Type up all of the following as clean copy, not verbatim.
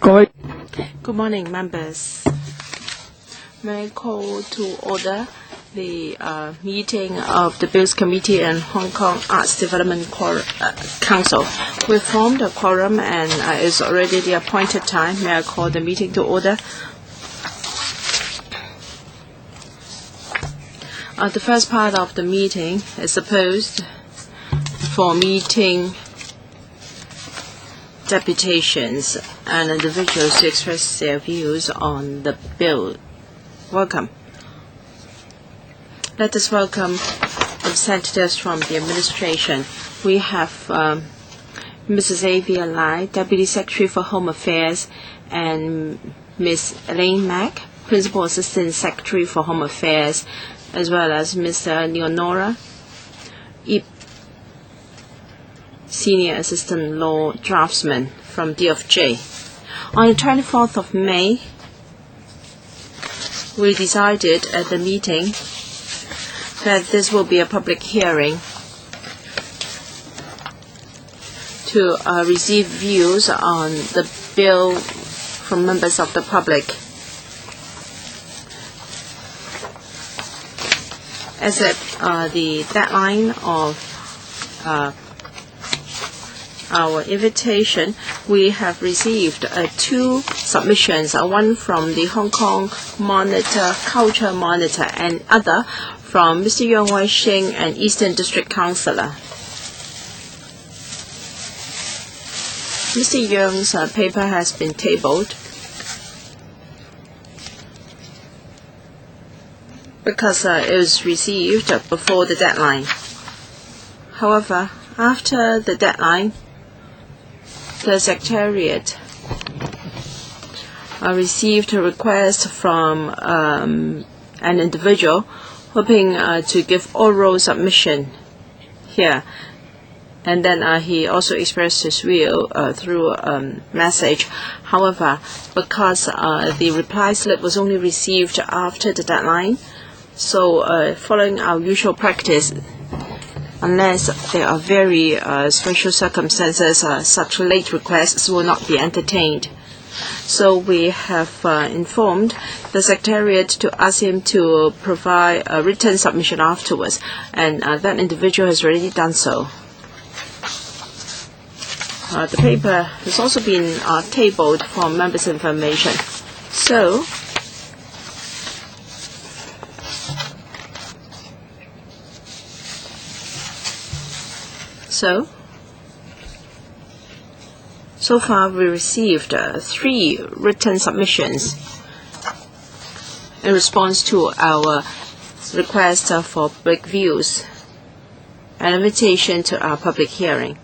Good morning, members. May I call to order the meeting of the Bills Committee and Hong Kong Arts Development Council. We formed a quorum and it's already the appointed time. May I call the meeting to order? The first part of the meeting is supposed for meeting deputations and individuals to express their views on the bill. Welcome. Let us welcome representatives from the administration. We have Mrs. Xavier Lai, Deputy Secretary for Home Affairs, and Ms. Elaine Mack, Principal Assistant Secretary for Home Affairs, as well as Mr. Leonora Ip, Senior Assistant Law Draftsman from DFJ. On the 24th of May, we decided at the meeting that this will be a public hearing to receive views on the bill from members of the public. As at the deadline of our invitation, we have received two submissions, one from the Hong Kong Monitor, Culture Monitor, and other from Mr. Yang Wai-shing, an Eastern District Councillor. Mr. Yang's paper has been tabled because it was received before the deadline. However, after the deadline, the Secretariat received a request from an individual hoping to give oral submission here. And then he also expressed his will through message. However, because the reply slip was only received after the deadline, so following our usual practice, unless there are very special circumstances, such late requests will not be entertained. So we have informed the Secretariat to ask him to provide a written submission afterwards, and that individual has already done so. The paper has also been tabled for members' information. So far we received 3 written submissions in response to our request for public views and invitation to our public hearing.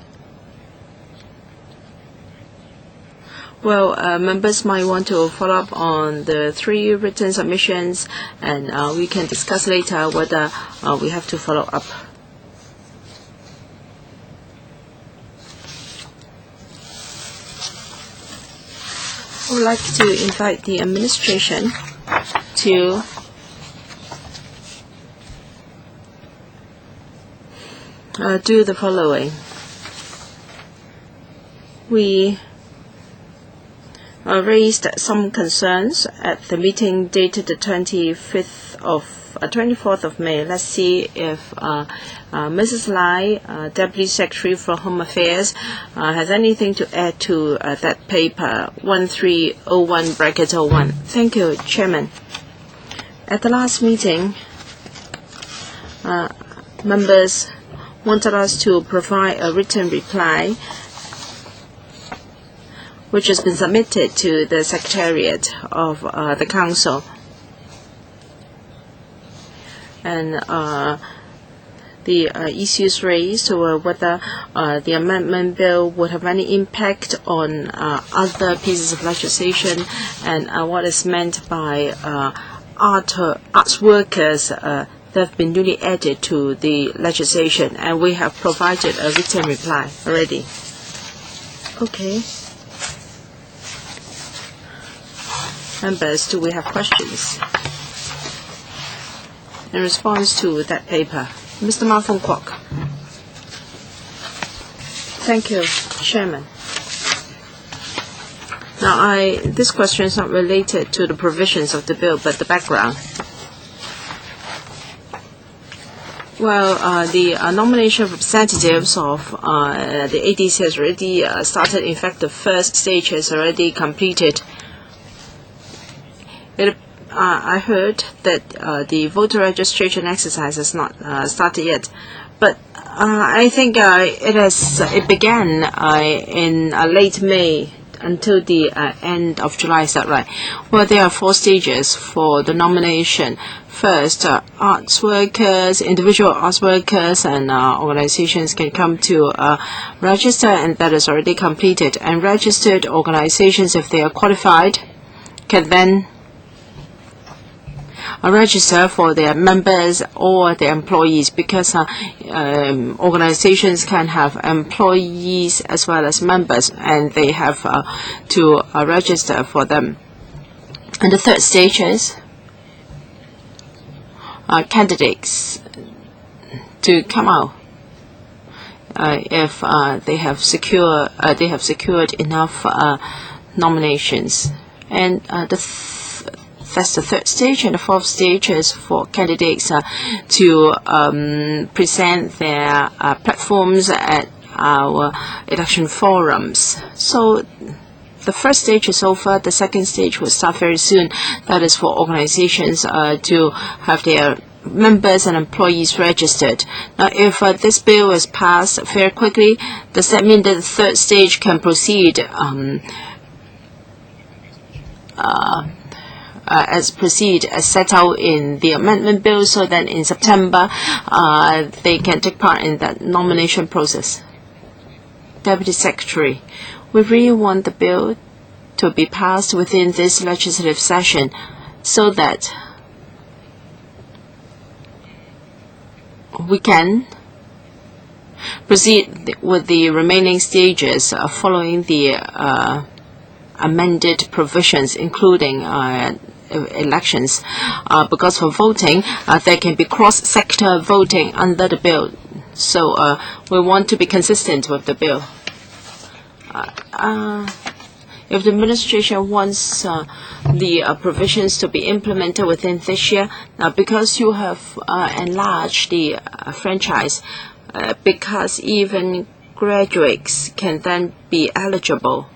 Well, members might want to follow up on the 3 written submissions, and we can discuss later whether we have to follow up. I would like to invite the administration to do the following. We raised some concerns at the meeting dated the 24th of May. Let's see if Mrs. Lai, Deputy Secretary for Home Affairs, has anything to add to that paper 1301/01. Thank you, Chairman. At the last meeting, members wanted us to provide a written reply which has been submitted to the Secretariat of the Council. And the issues raised were whether the amendment bill would have any impact on other pieces of legislation, and what is meant by arts workers that have been newly added to the legislation. And we have provided a written reply already. Okay. Members, do we have questions in response to that paper? Mr. Ma from Kwok. Thank you, Chairman. Now, this question is not related to the provisions of the bill, but the background. Well, the nomination of representatives of the ADC has already started. In fact, the first stage has already completed. I heard that the voter registration exercise has not started yet, but I think it began in late May until the end of July. Is that right? Well, there are 4 stages for the nomination. First, arts workers, individual arts workers, and organizations can come to register, and that is already completed. And registered organizations, if they are qualified, can then register for their members or their employees, because organizations can have employees as well as members, and they have to register for them. And the third stage is candidates to come out if they have secured enough nominations, and that's the third stage. And the fourth stage is for candidates to present their platforms at our election forums. So the first stage is over. The second stage will start very soon. That is for organizations to have their members and employees registered. Now, if this bill is passed very quickly, does that mean that the third stage can proceed as set out in the amendment bill, so that in September they can take part in that nomination process? Deputy Secretary, we really want the bill to be passed within this legislative session, so that we can proceed with the remaining stages following the amended provisions, including elections, because for voting there can be cross-sector voting under the bill. So we want to be consistent with the bill. If the administration wants the provisions to be implemented within this year, now because you have enlarged the franchise, because even graduates can then be eligible,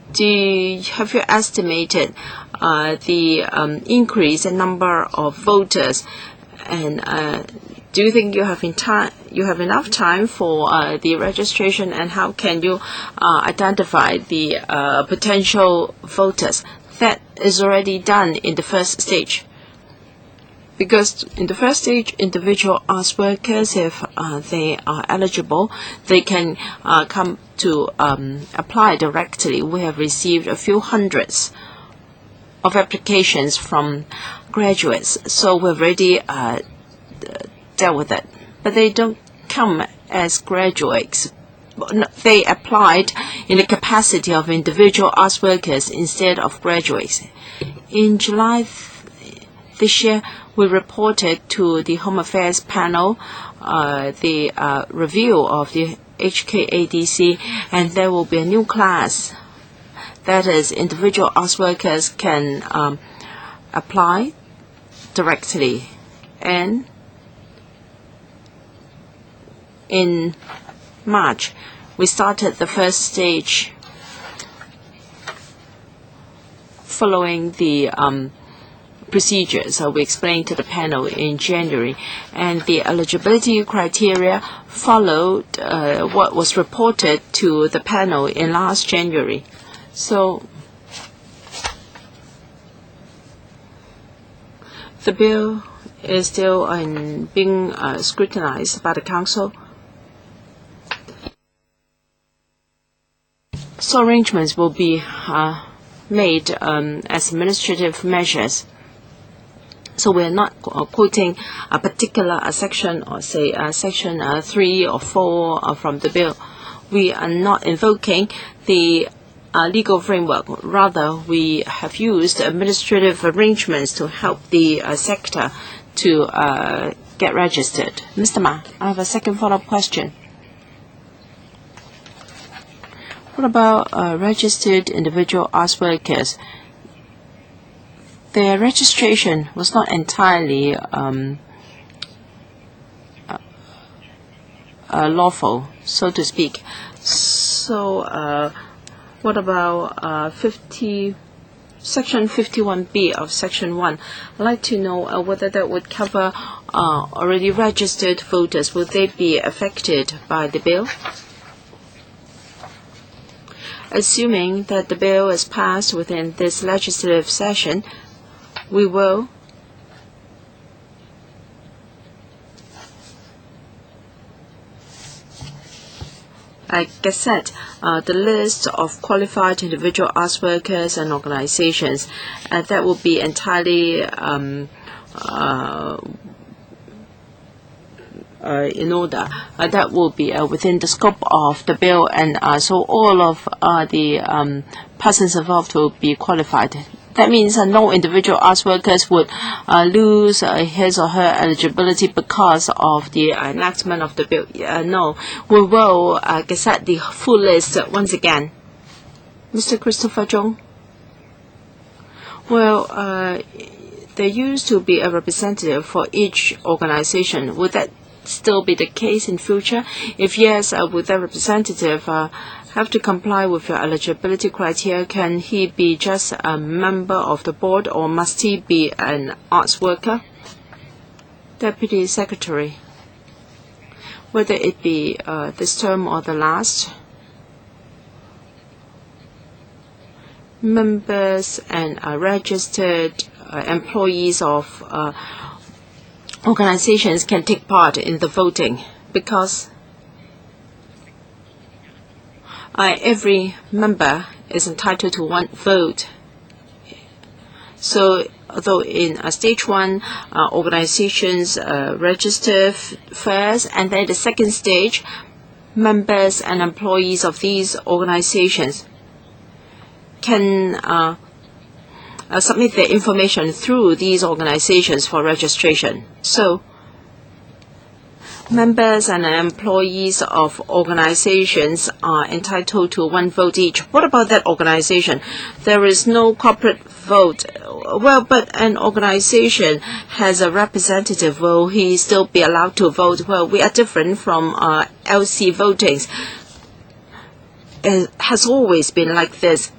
have you estimated the increase in number of voters, and do you think you have enough time for the registration, and how can you identify the potential voters? That is already done in the first stage. Because in the first stage, individual arts workers, if they are eligible, they can come to apply directly. We have received a few hundreds of applications from graduates, so we've already dealt with it. But they don't come as graduates. They applied in the capacity of individual arts workers instead of graduates. In July this year, we reported to the Home Affairs panel the review of the HKADC, and there will be a new class. That is, individual arts workers can apply directly. And in March, we started the first stage following the procedures we explained to the panel in January, and the eligibility criteria followed what was reported to the panel in last January. So the bill is still being scrutinized by the Council. So arrangements will be made as administrative measures. So we're not quoting a particular section, or say section 3 or 4 from the bill. We are not invoking the legal framework. Rather, we have used administrative arrangements to help the sector to get registered. Mr. Ma, I have a second follow-up question. What about registered individual arts workers? Their registration was not entirely lawful, so to speak. So what about Section 51B of Section 1? I'd like to know whether that would cover already registered voters. Would they be affected by the bill? Assuming that the bill is passed within this legislative session, we will gazette the list of qualified individual arts workers and organizations. That will be entirely in order. That will be within the scope of the bill, and so all of the persons involved will be qualified. That means no individual arts workers would lose his or her eligibility because of the enactment of the bill. No, we will gazette the full list once again. Mr. Christopher Zhong? Well, there used to be a representative for each organization. Would that still be the case in future? If yes, would that representative have to comply with your eligibility criteria? Can he be just a member of the board, or must he be an arts worker? Deputy Secretary, whether it be this term or the last, members and registered employees of organizations can take part in the voting, because every member is entitled to one vote. So although in stage 1, organizations register first, and then the second stage, members and employees of these organizations can submit their information through these organizations for registration. So members and employees of organizations are entitled to one vote each. What about that organization? There is no corporate vote. Well, but an organization has a representative. Will he still be allowed to vote? Well, we are different from LC votings. It has always been like this.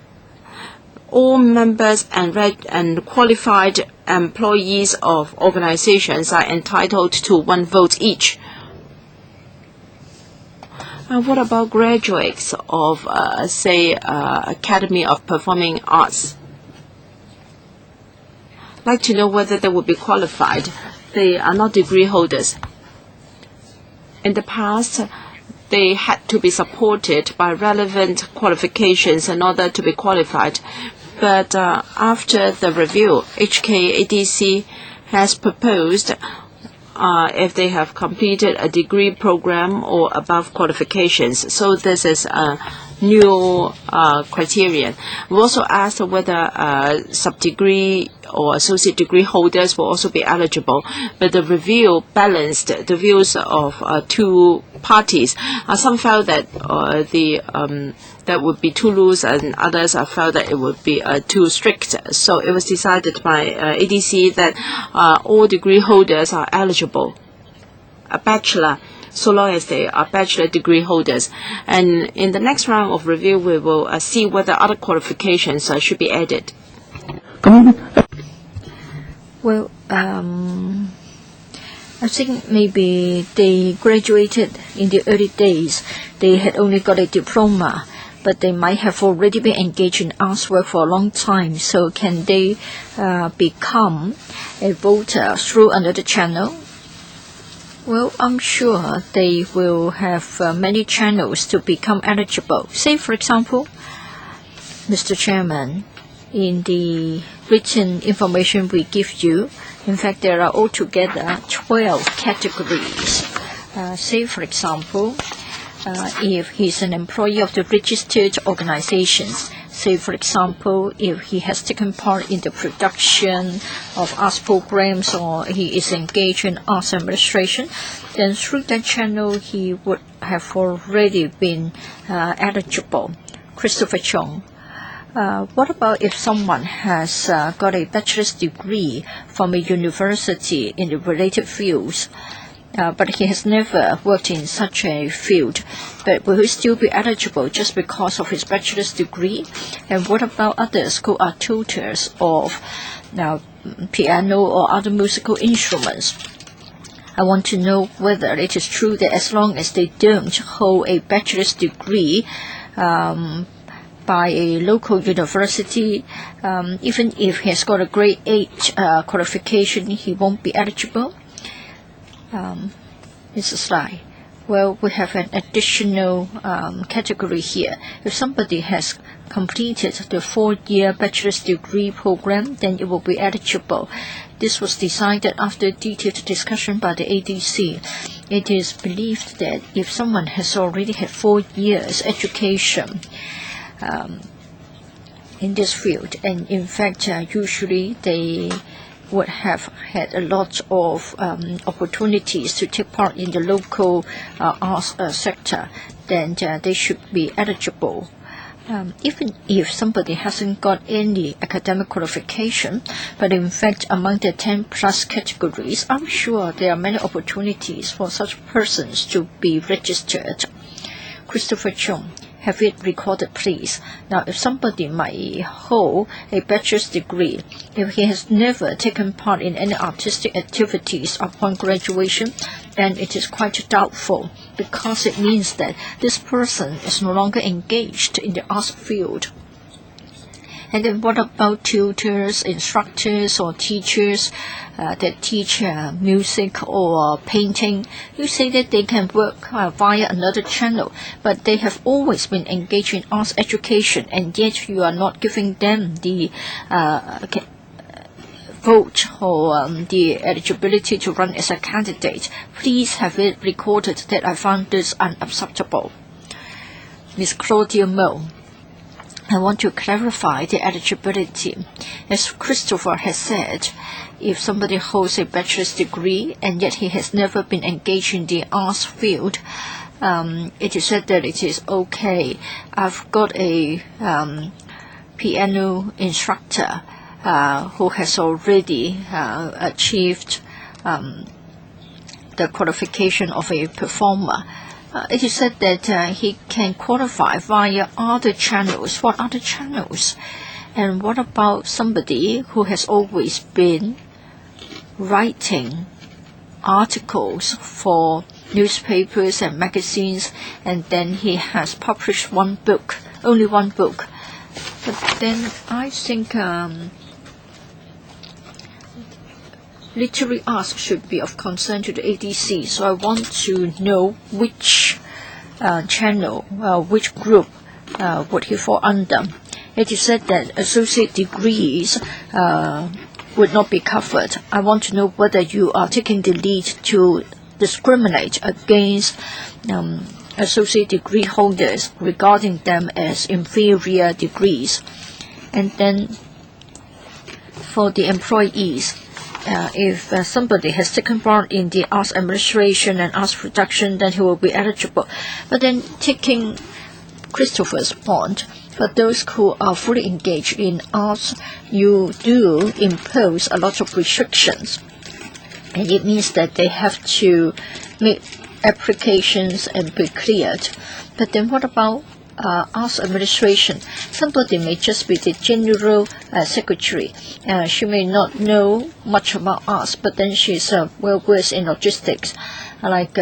All members and qualified employees of organizations are entitled to one vote each. What about graduates of, say, Academy of Performing Arts? I'd like to know whether they would be qualified. They are not degree holders. In the past, they had to be supported by relevant qualifications in order to be qualified. But after the review, HKADC has proposed if they have completed a degree program or above qualifications. So this is a new criterion. We also asked whether sub-degree or associate degree holders will also be eligible, but the review balanced the views of two parties. Some felt that that would be too loose, and others felt that it would be too strict. So it was decided by ADC that all degree holders are eligible, a bachelor, so long as they are bachelor degree holders. And in the next round of review, we will see whether other qualifications should be added. Well, I think maybe they graduated in the early days. They had only got a diploma, but they might have already been engaged in arts work for a long time. So can they become a voter through another channel? Well, I'm sure they will have many channels to become eligible. Say, for example, Mr. Chairman, in the written information we give you, in fact, there are altogether 12 categories. Say, for example, if he's an employee of the registered organizations, say, for example, if he has taken part in the production of arts programs or he is engaged in arts administration, then through that channel he would have already been eligible. Christopher Chung. What about if someone has got a bachelor's degree from a university in the related fields, but he has never worked in such a field, but will he still be eligible just because of his bachelor's degree? And what about others who are tutors of piano or other musical instruments? I want to know whether it is true that as long as they don't hold a bachelor's degree by a local university, even if he has got a grade 8 qualification, he won't be eligible. It's a slide. Well, we have an additional category here. If somebody has completed the 4-year bachelor's degree program, then it will be eligible. This was decided after detailed discussion by the ADC. It is believed that if someone has already had 4 years education in this field, and in fact usually they would have had a lot of opportunities to take part in the local arts sector, then they should be eligible. Even if somebody hasn't got any academic qualification, but in fact among the 10 plus categories, I'm sure there are many opportunities for such persons to be registered. Christopher Chung, have it recorded, please. Now, if somebody might hold a bachelor's degree, if he has never taken part in any artistic activities upon graduation, then it is quite doubtful, because it means that this person is no longer engaged in the arts field. And then what about tutors, instructors, or teachers that teach music or painting? You say that they can work via another channel, but they have always been engaged in arts education, and yet you are not giving them the vote or the eligibility to run as a candidate. Please have it recorded that I found this unacceptable. Ms. Claudia Mo, I want to clarify the eligibility. As Christopher has said, if somebody holds a bachelor's degree and yet he has never been engaged in the arts field, it is said that it is okay. I've got a piano instructor who has already achieved the qualification of a performer. It is said that he can qualify via other channels. What other channels? And what about somebody who has always been writing articles for newspapers and magazines, and then he has published one book, only one book? But then I think literary arts should be of concern to the ADC, so I want to know which channel, which group would he fall under. It is said that associate degrees would not be covered. I want to know whether you are taking the lead to discriminate against associate degree holders, regarding them as inferior degrees. And then for the employees, if somebody has taken part in the arts administration and arts production, then he will be eligible. But then, taking Christopher's point, for those who are fully engaged in arts, you do impose a lot of restrictions, and it means that they have to make applications and be cleared. But then what about arts administration? Somebody may just be the general secretary. She may not know much about arts, but then she's well versed in logistics, like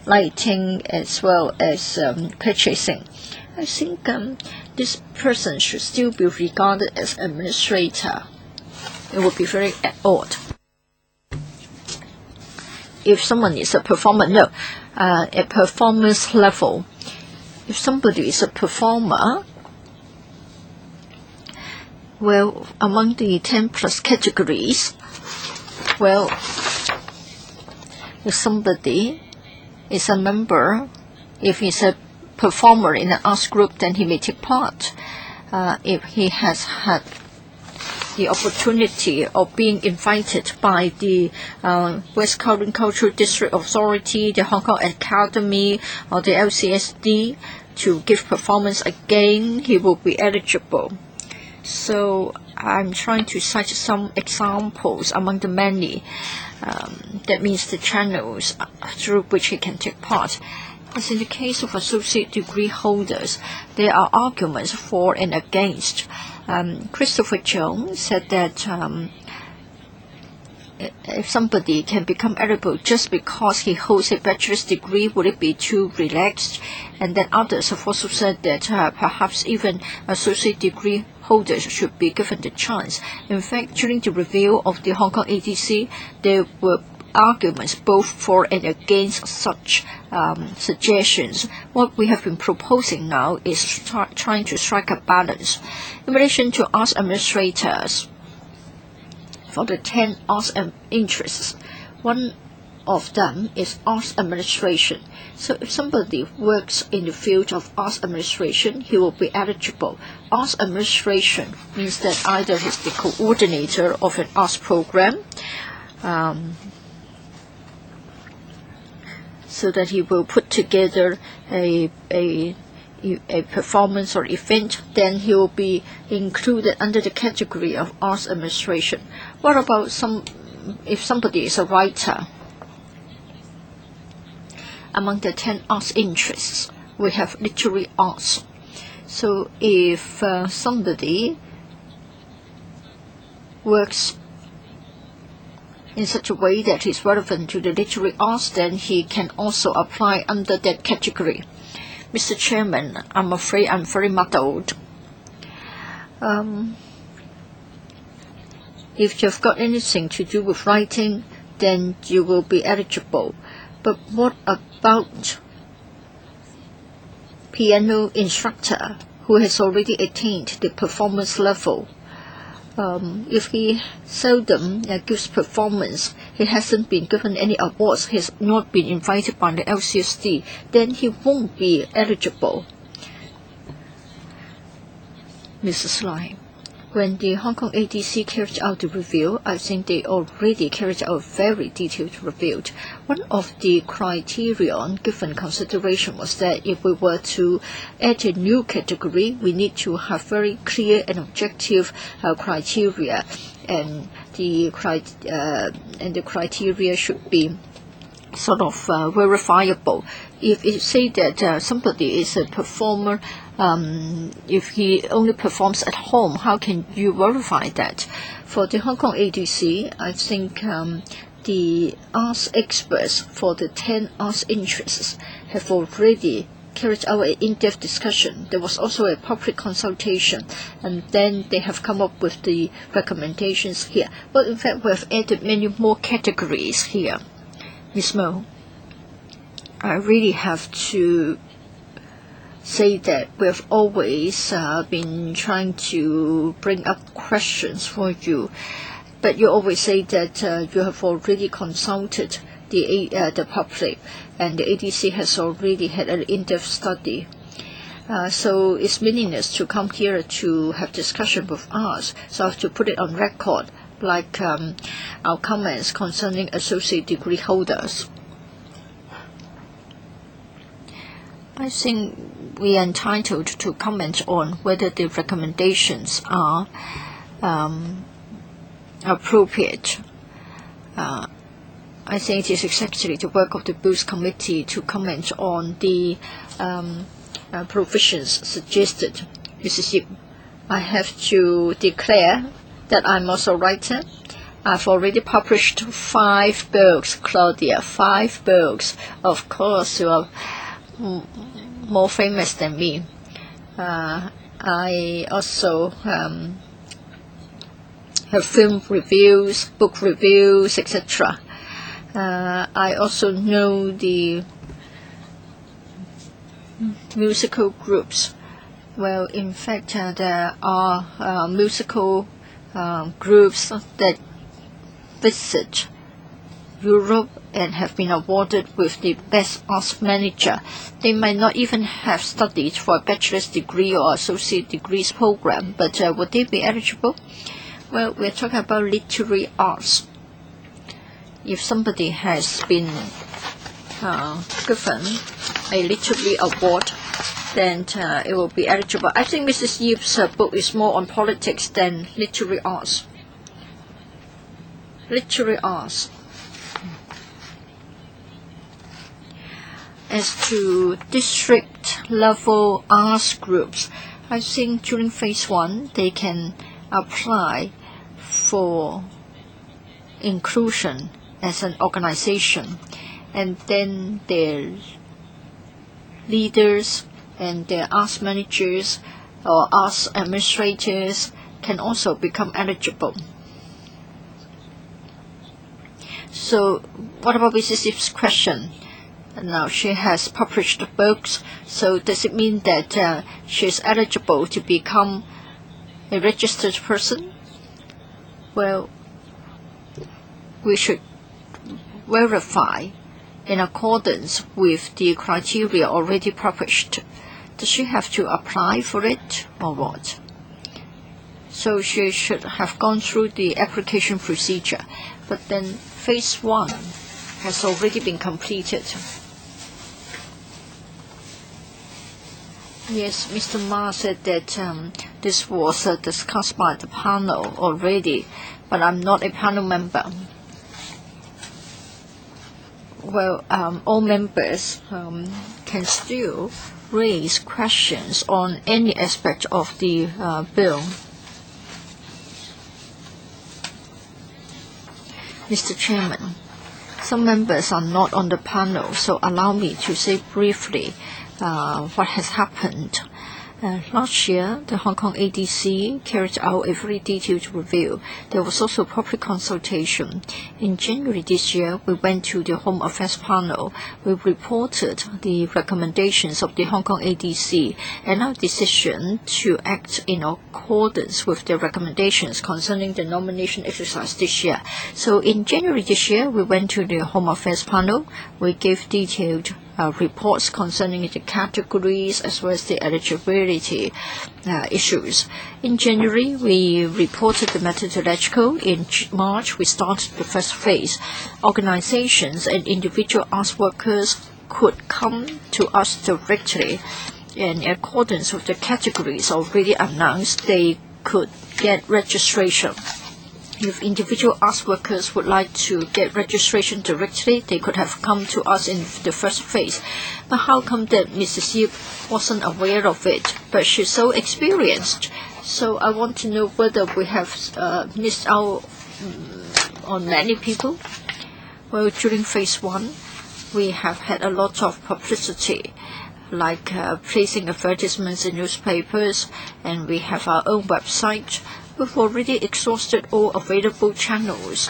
lighting as well as purchasing. I think this person should still be regarded as administrator. It would be very odd if someone is a performer. No, at performance level, if somebody is a performer, well, among the 10 plus categories, well, if somebody is a member, if he's a performer in an arts group, then he may take part. If he has had the opportunity of being invited by the West Kowloon Cultural District Authority, the Hong Kong Academy, or the LCSD, to give performance again, he will be eligible. So I'm trying to cite some examples among the many. That means the channels through which he can take part. As in the case of associate degree holders, there are arguments for and against. Christopher Jones said that if somebody can become eligible just because he holds a bachelor's degree, would it be too relaxed? And then others have also said that perhaps even associate degree holders should be given the chance. In fact, during the review of the Hong Kong ADC, there were arguments both for and against such suggestions. What we have been proposing now is trying to strike a balance. In relation to arts administrators, for the 10 arts and interests, one of them is arts administration. So if somebody works in the field of arts administration, he will be eligible. Arts administration means that either he's the coordinator of an arts program, so that he will put together a performance or event, then he will be included under the category of arts administration. What about if somebody is a writer? Among the 10 arts interests, we have literary arts. So if somebody works in such a way that is relevant to the literary arts, then he can also apply under that category. Mr. Chairman, I'm afraid I'm very muddled. If you've got anything to do with writing, then you will be eligible. But what about piano instructor who has already attained the performance level? If he seldom gives performance, he hasn't been given any awards, he has not been invited by the LCSD, then he won't be eligible. Mrs. Lai, when the Hong Kong ADC carried out the review, I think they already carried out a very detailed review. One of the criterion given consideration was that if we were to add a new category, we need to have very clear and objective criteria, and the criteria should be sort of verifiable. If you say that somebody is a performer, if he only performs at home, how can you verify that? For the Hong Kong ADC, I think the arts experts for the 10 arts interests have already carried out an in-depth discussion. There was also a public consultation, and then they have come up with the recommendations here. But in fact, we have added many more categories here. Ms. Mo, I really have to say that we have always been trying to bring up questions for you, but you always say that you have already consulted the public, and the ADC has already had an in-depth study. So it's meaningless to come here to have discussion with us. So I have to put it on record, like our comments concerning associate degree holders. I think we are entitled to comment on whether the recommendations are appropriate. I think it is exactly the work of the Bills Committee to comment on the provisions suggested. Mrs. Yip, I have to declare that I'm also a writer. I've already published 5 books, Claudia, 5 books. Of course, you are more famous than me. I also have film reviews, book reviews, etc. I also know the musical groups. Well, in fact, there are musical groups that visit Europe and have been awarded with the Best Arts Manager. They might not even have studied for a bachelor's degree or associate degrees program, but would they be eligible? Well, we're talking about literary arts. If somebody has been given a literary award, then it will be eligible. I think Mrs. Yip's book is more on politics than literary arts. Literary arts. As to district level arts groups, I think during phase 1 they can apply for inclusion as an organization, and then their leaders and their arts managers or arts administrators can also become eligible. So what about Mrs. Yip's question? Now she has published books, so does it mean that she is eligible to become a registered person? Well, we should verify in accordance with the criteria already published. Does she have to apply for it or what? So she should have gone through the application procedure, but then phase 1 has already been completed. Yes, Mr. Ma said that this was discussed by the panel already, but I'm not a panel member. Well, all members can still raise questions on any aspect of the bill. Mr. Chairman, some members are not on the panel, so allow me to say briefly what has happened. Last year, the Hong Kong ADC carried out a very detailed review. There was also public consultation. In January this year, we went to the Home Affairs panel. We reported the recommendations of the Hong Kong ADC and our decision to act in accordance with the recommendations concerning the nomination exercise this year. So in January this year, we went to the Home Affairs panel. We gave detailed reports concerning the categories as well as the eligibility issues. In January, we reported the methodological. In March, we started the first phase. Organizations and individual arts workers could come to us directly, and in accordance with the categories already announced, they could get registration. If individual arts workers would like to get registration directly, they could have come to us in the first phase. But how come that Mrs. Yip wasn't aware of it? But she's so experienced. So I want to know whether we have missed out on many people. Well, during phase 1, we have had a lot of publicity, like placing advertisements in newspapers, and we have our own website. We've already exhausted all available channels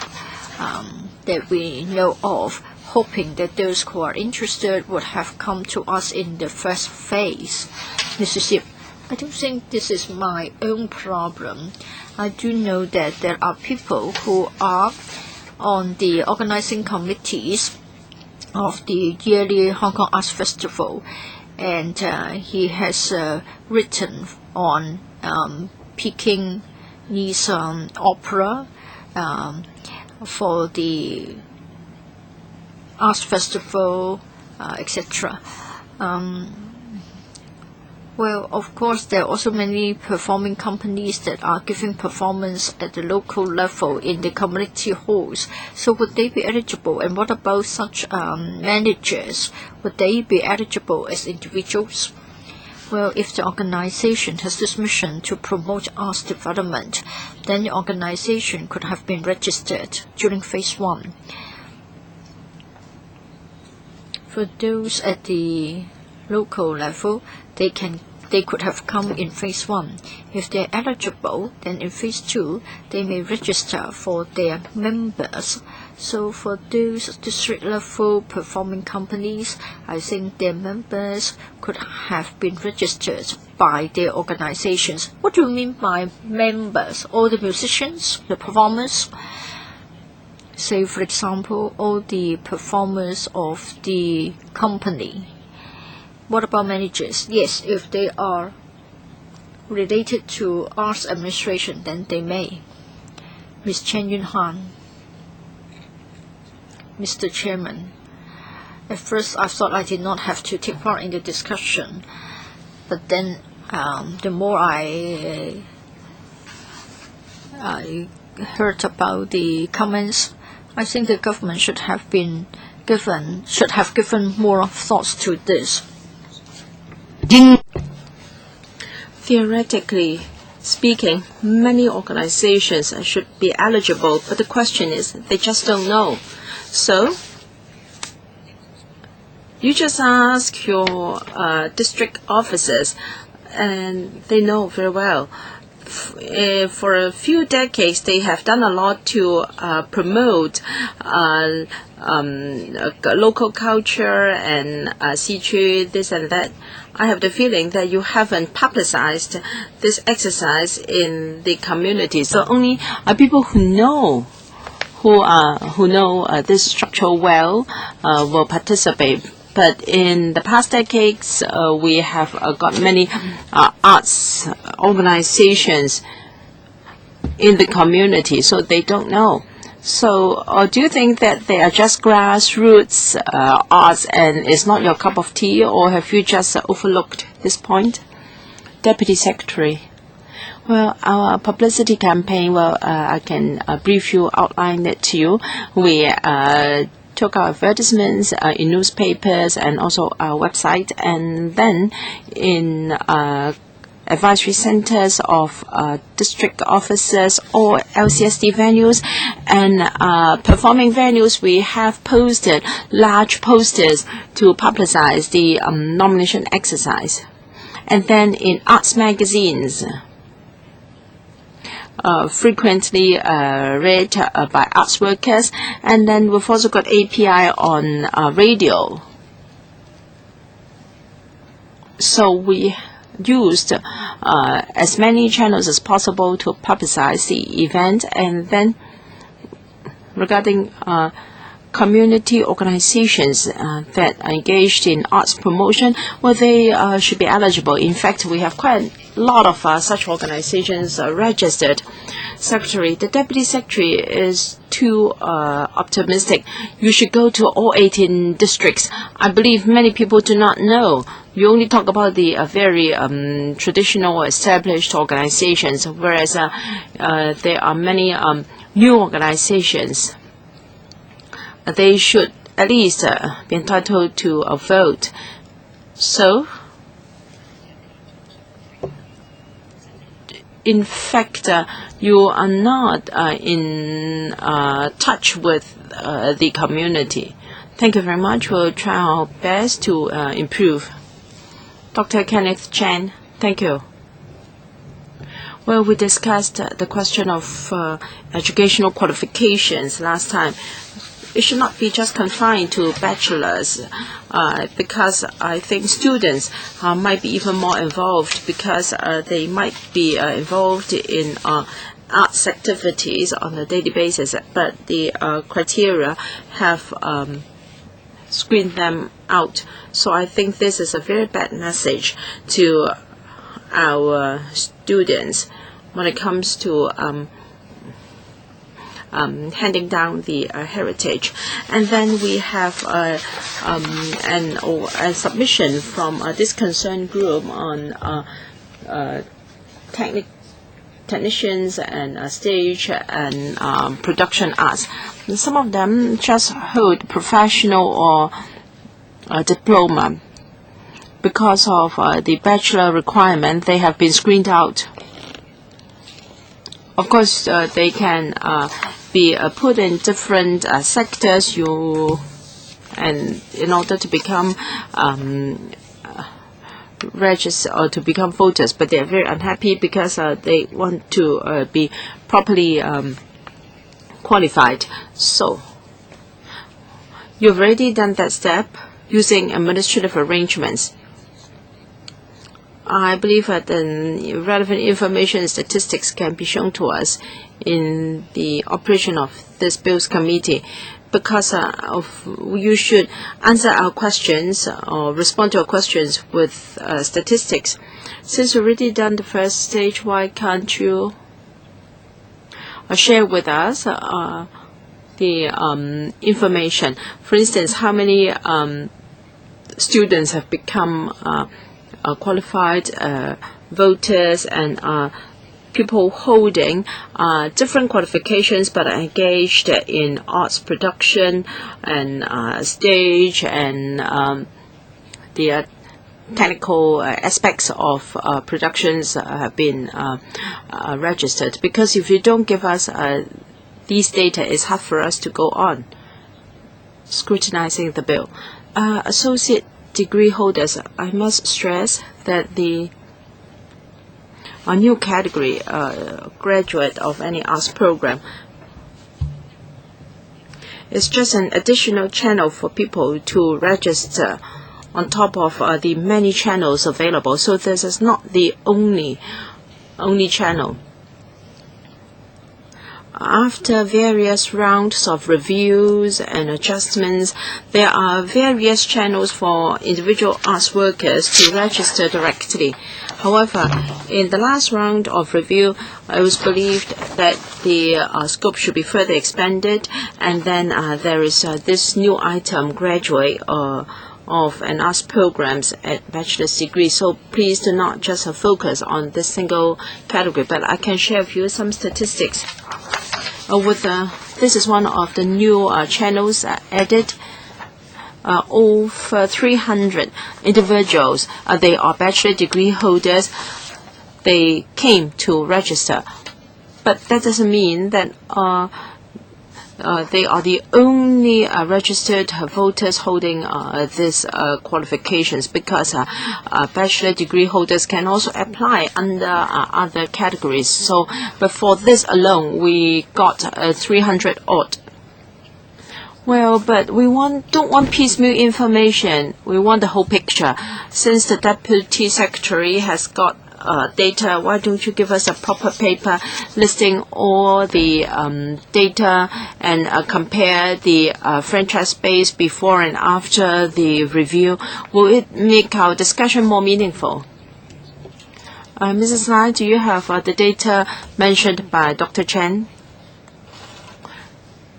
that we know of, hoping that those who are interested would have come to us in the first phase. Mrs. Yip, I don't think this is my own problem. I do know that there are people who are on the organizing committees of the yearly Hong Kong Arts Festival, and he has written on Peking opera for the Arts Festival, etc. Well, of course, there are also many performing companies that are giving performance at the local level in the community halls. So would they be eligible? And what about such managers? Would they be eligible as individuals? Well, if the organization has this mission to promote arts development, then the organization could have been registered during phase 1. For those at the local level, they could have come in phase 1. If they're eligible, then in phase 2, they may register for their members. So for those district level performing companies, I think their members could have been registered by their organizations. What do you mean by members? All the musicians, the performers? Say, for example, all the performers of the company. What about managers? Yes, if they are related to arts administration, then they may. Ms. Chen Yun Han. Mr. Chairman, at first I thought I did not have to take part in the discussion, But then the more I heard about the comments, I think the government should have given more thoughts to this. Theoretically speaking, many organizations should be eligible, but the question is they just don't know. So you just ask your district officers, and they know very well. For a few decades, they have done a lot to promote local culture and see this and that. I have the feeling that you haven't publicized this exercise in the community. So only people who know this structure well will participate. But in the past decades, we have got many arts organizations in the community, so they don't know. So do you think that they are just grassroots arts and it's not your cup of tea, or have you just overlooked this point? Deputy Secretary. Well, our publicity campaign, I can brief you, outline it to you. We took our advertisements in newspapers and also our website, and then in advisory centers of district offices or LCSD venues and performing venues, we have posted large posters to publicize the nomination exercise. And then in arts magazines, frequently read by arts workers, and then we've also got API on radio. So we used as many channels as possible to publicize the event. And then regarding community organizations that are engaged in arts promotion, well, they should be eligible. In fact, we have quite a lot of such organizations registered. Secretary, the Deputy Secretary is too optimistic. You should go to all 18 districts. I believe many people do not know. You only talk about the very traditional established organizations, whereas there are many new organizations. They should at least be entitled to a vote. So, in fact, you are not in touch with the community. Thank you very much. We'll try our best to improve. Dr. Kenneth Chan, thank you. Well, we discussed the question of educational qualifications last time. It should not be just confined to bachelors, because I think students might be even more involved, because they might be involved in arts activities on a daily basis, but the criteria have screened them out. So I think this is a very bad message to our students when it comes to handing down the heritage. And then we have a submission from this concerned group on technicians and stage and production arts. And some of them just hold professional or diploma. Because of the bachelor requirement, they have been screened out. Of course, they can be put in different sectors, and in order to become registered or to become voters, but they are very unhappy because they want to be properly qualified. So you've already done that step using administrative arrangements. I believe that the relevant information and statistics can be shown to us in the operation of this Bills Committee, because you should answer our questions or respond to our questions with statistics. Since you've already done the first stage, why can't you share with us the information? For instance, how many students have become qualified voters and people holding different qualifications but are engaged in arts production and stage and the technical aspects of productions have been registered. Because if you don't give us these data, it's hard for us to go on scrutinizing the bill. Associate degree holders, I must stress that a new category, graduate of any arts program, is just an additional channel for people to register on top of the many channels available. So this is not the only channel. After various rounds of reviews and adjustments, there are various channels for individual arts workers to register directly. However, in the last round of review, it was believed that the scope should be further expanded, and then there is this new item, graduate of an arts programs at bachelor's degree. So please do not just focus on this single category, but I can share with you some statistics. This is one of the new channels added. Over 300 individuals, they are bachelor degree holders, they came to register. But that doesn't mean that they are the only registered voters holding these qualifications, because bachelor degree holders can also apply under other categories. So, but for this alone, we got 300 odd. Well, but we don't want piecemeal information. We want the whole picture. Since the Deputy Secretary has got data, why don't you give us a proper paper listing all the data and compare the franchise space before and after the review? Will it make our discussion more meaningful? Mrs. Lai, do you have the data mentioned by Dr. Chen?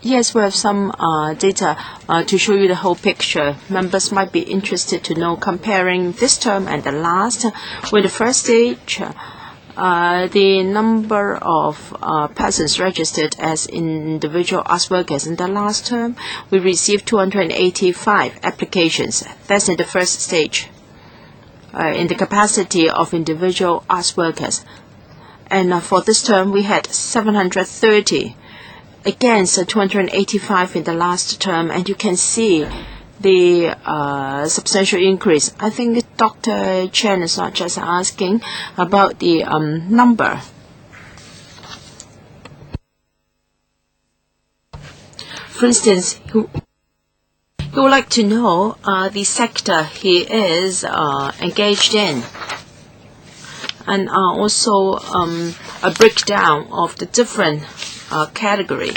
Yes, we have some data to show you the whole picture. Members might be interested to know, comparing this term and the last. With the first stage, the number of persons registered as individual arts workers. In the last term, we received 285 applications. That's in the first stage, in the capacity of individual arts workers. And for this term, we had 730 against 285 in the last term, and you can see the substantial increase. I think Dr. Chen is not just asking about the number. For instance, he would like to know the sector he is engaged in, and also a breakdown of the different category.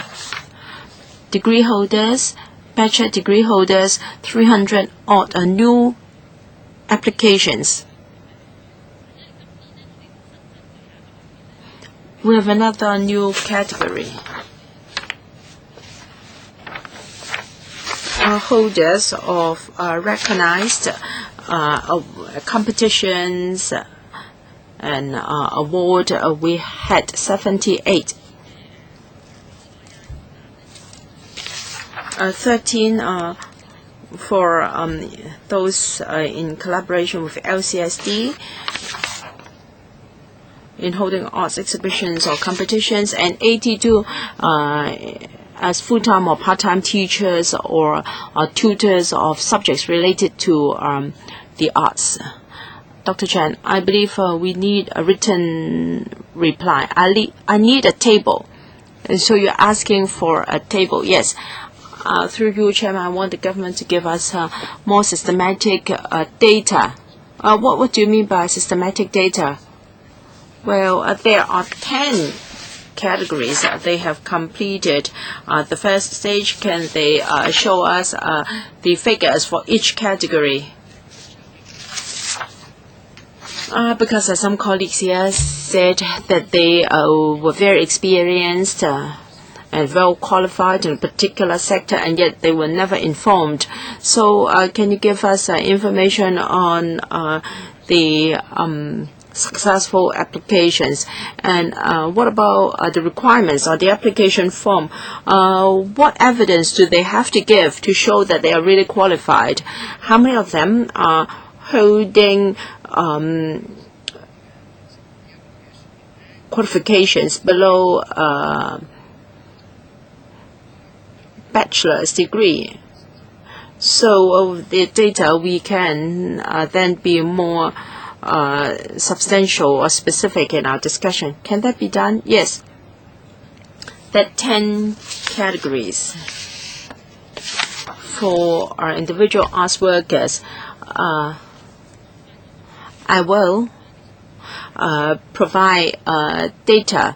Degree holders, bachelor degree holders, 300 odd new applications. We have another new category. Holders of recognized competitions and award, we had 78. 13 for those in collaboration with LCSD in holding arts exhibitions or competitions, and 82 as full-time or part-time teachers or tutors of subjects related to the arts. Dr. Chen, I believe we need a written reply. I need a table. And so you're asking for a table. Yes. Through you, Chairman, I want the government to give us more systematic data. What do you mean by systematic data? Well, there are 10 categories. They have completed the first stage. Can they show us the figures for each category? Because some colleagues here said that they were very experienced and well qualified in a particular sector, and yet they were never informed. So can you give us information on the successful applications. And what about the requirements or the application form? What evidence do they have to give to show that they are really qualified? How many of them are holding qualifications below bachelor's degree? So the data we can then be more substantial or specific in our discussion. Can that be done? Yes. That 10 categories for our individual arts workers, I will provide data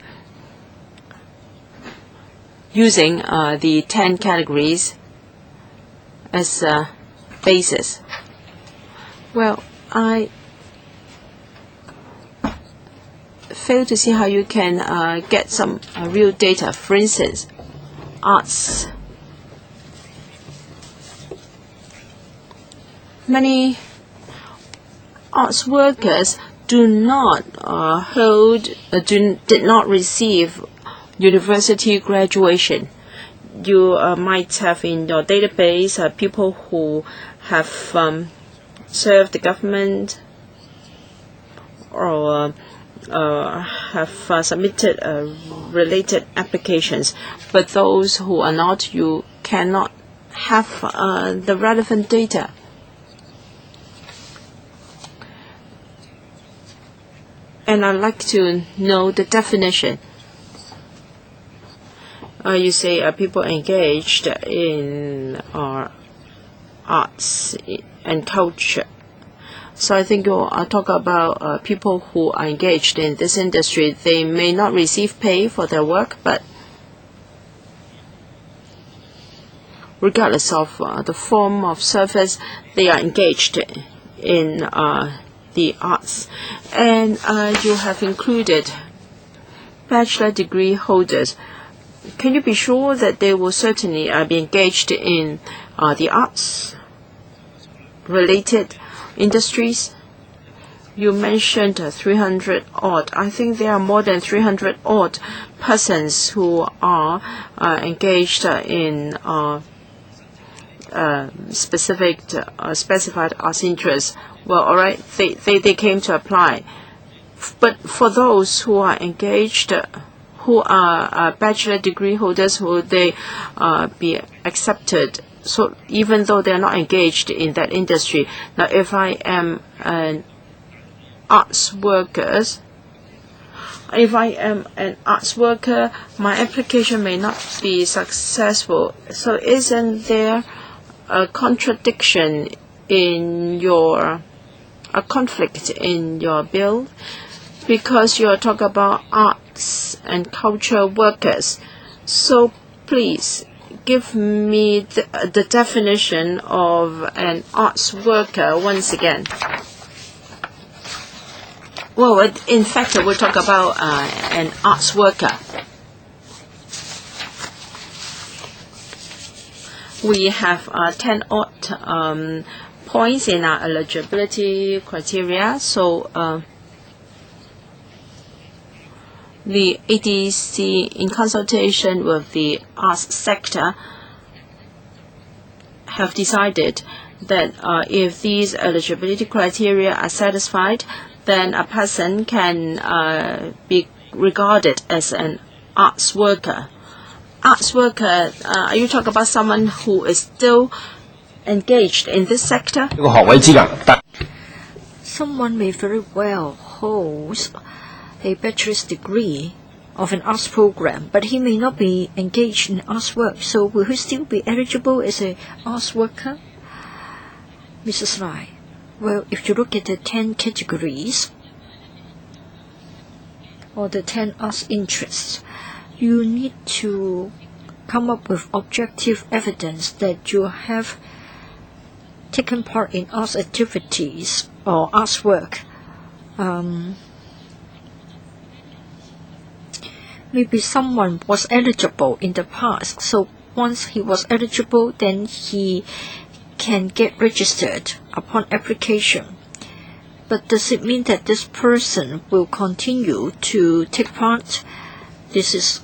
using the 10 categories as a basis. Well, I fail to see how you can get some real data. For instance, arts. Many arts workers do not did not receive university graduation. You might have in your database people who have served the government or have submitted related applications, but those who are not, you cannot have the relevant data. And I'd like to know the definition. You say people engaged in arts and culture. So I think you talk about people who are engaged in this industry. They may not receive pay for their work, but regardless of the form of service, they are engaged in the arts. And you have included bachelor degree holders. Can you be sure that they will certainly be engaged in the arts-related industries? You mentioned 300 odd. I think there are more than 300 odd persons who are engaged in specified arts interests. Well, all right, they came to apply. But for those who are engaged, who are bachelor degree holders, will they be accepted? So even though they are not engaged in that industry, now if I am an arts worker, my application may not be successful. So isn't there a contradiction in a conflict in your bill? Because you are talking about arts and culture workers. So please give me the definition of an arts worker once again. Well, in fact, we'll talk about an arts worker. We have 10 odd points in our eligibility criteria. So the ADC, in consultation with the arts sector, have decided that if these eligibility criteria are satisfied, then a person can be regarded as an arts worker. Arts worker, are you talking about someone who is still engaged in this sector? Someone may very well hold a bachelor's degree of an arts program, but he may not be engaged in arts work. So will he still be eligible as an arts worker? Mrs. Lai, well, if you look at the 10 categories or the 10 arts interests, you need to come up with objective evidence that you have taken part in arts activities or arts work. Maybe someone was eligible in the past, so once he was eligible, then he can get registered upon application. But does it mean that this person will continue to take part? This is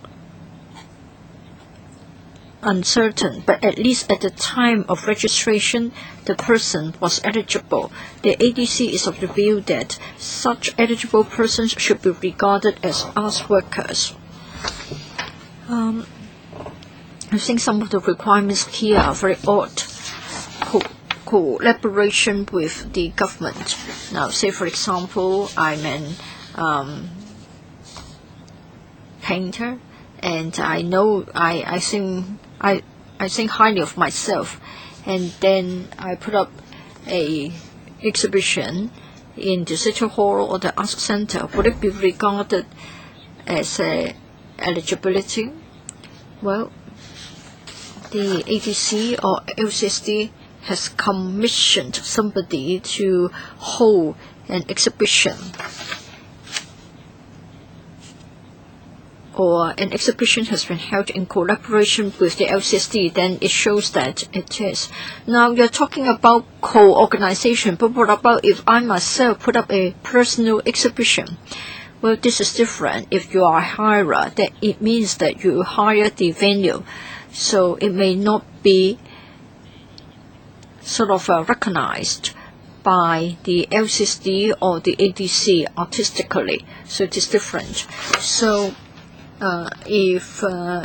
uncertain, but at least at the time of registration, the person was eligible. The ADC is of the view that such eligible persons should be regarded as ASK workers. I think some of the requirements here are very odd. Collaboration with the government. Now, say for example, I'm an painter, and I think highly of myself, and then I put up a exhibition in the City Hall or the Arts Center. Would it be regarded as a eligibility? Well, the ADC or LCSD has commissioned somebody to hold an exhibition, or an exhibition has been held in collaboration with the LCSD, then it shows that it is. Now you're talking about co-organization, but what about if I myself put up a personal exhibition? Well, this is different. If you are a hirer, that it means that you hire the venue, so it may not be sort of recognized by the LCSD or the ADC artistically, so it is different. So if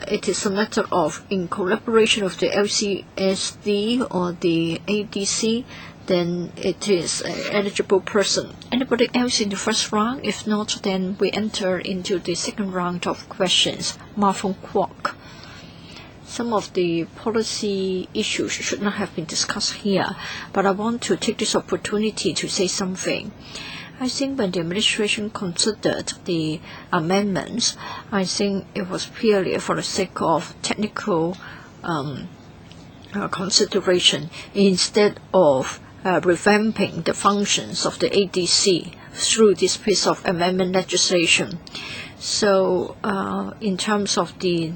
it is a matter of in collaboration with the LCSD or the ADC, then it is an eligible person. Anybody else in the first round? If not, then we enter into the second round of questions. Marfong Kwok. Some of the policy issues should not have been discussed here, but I want to take this opportunity to say something. I think when the administration considered the amendments, I think it was purely for the sake of technical consideration, instead of revamping the functions of the ADC through this piece of amendment legislation. So in terms of the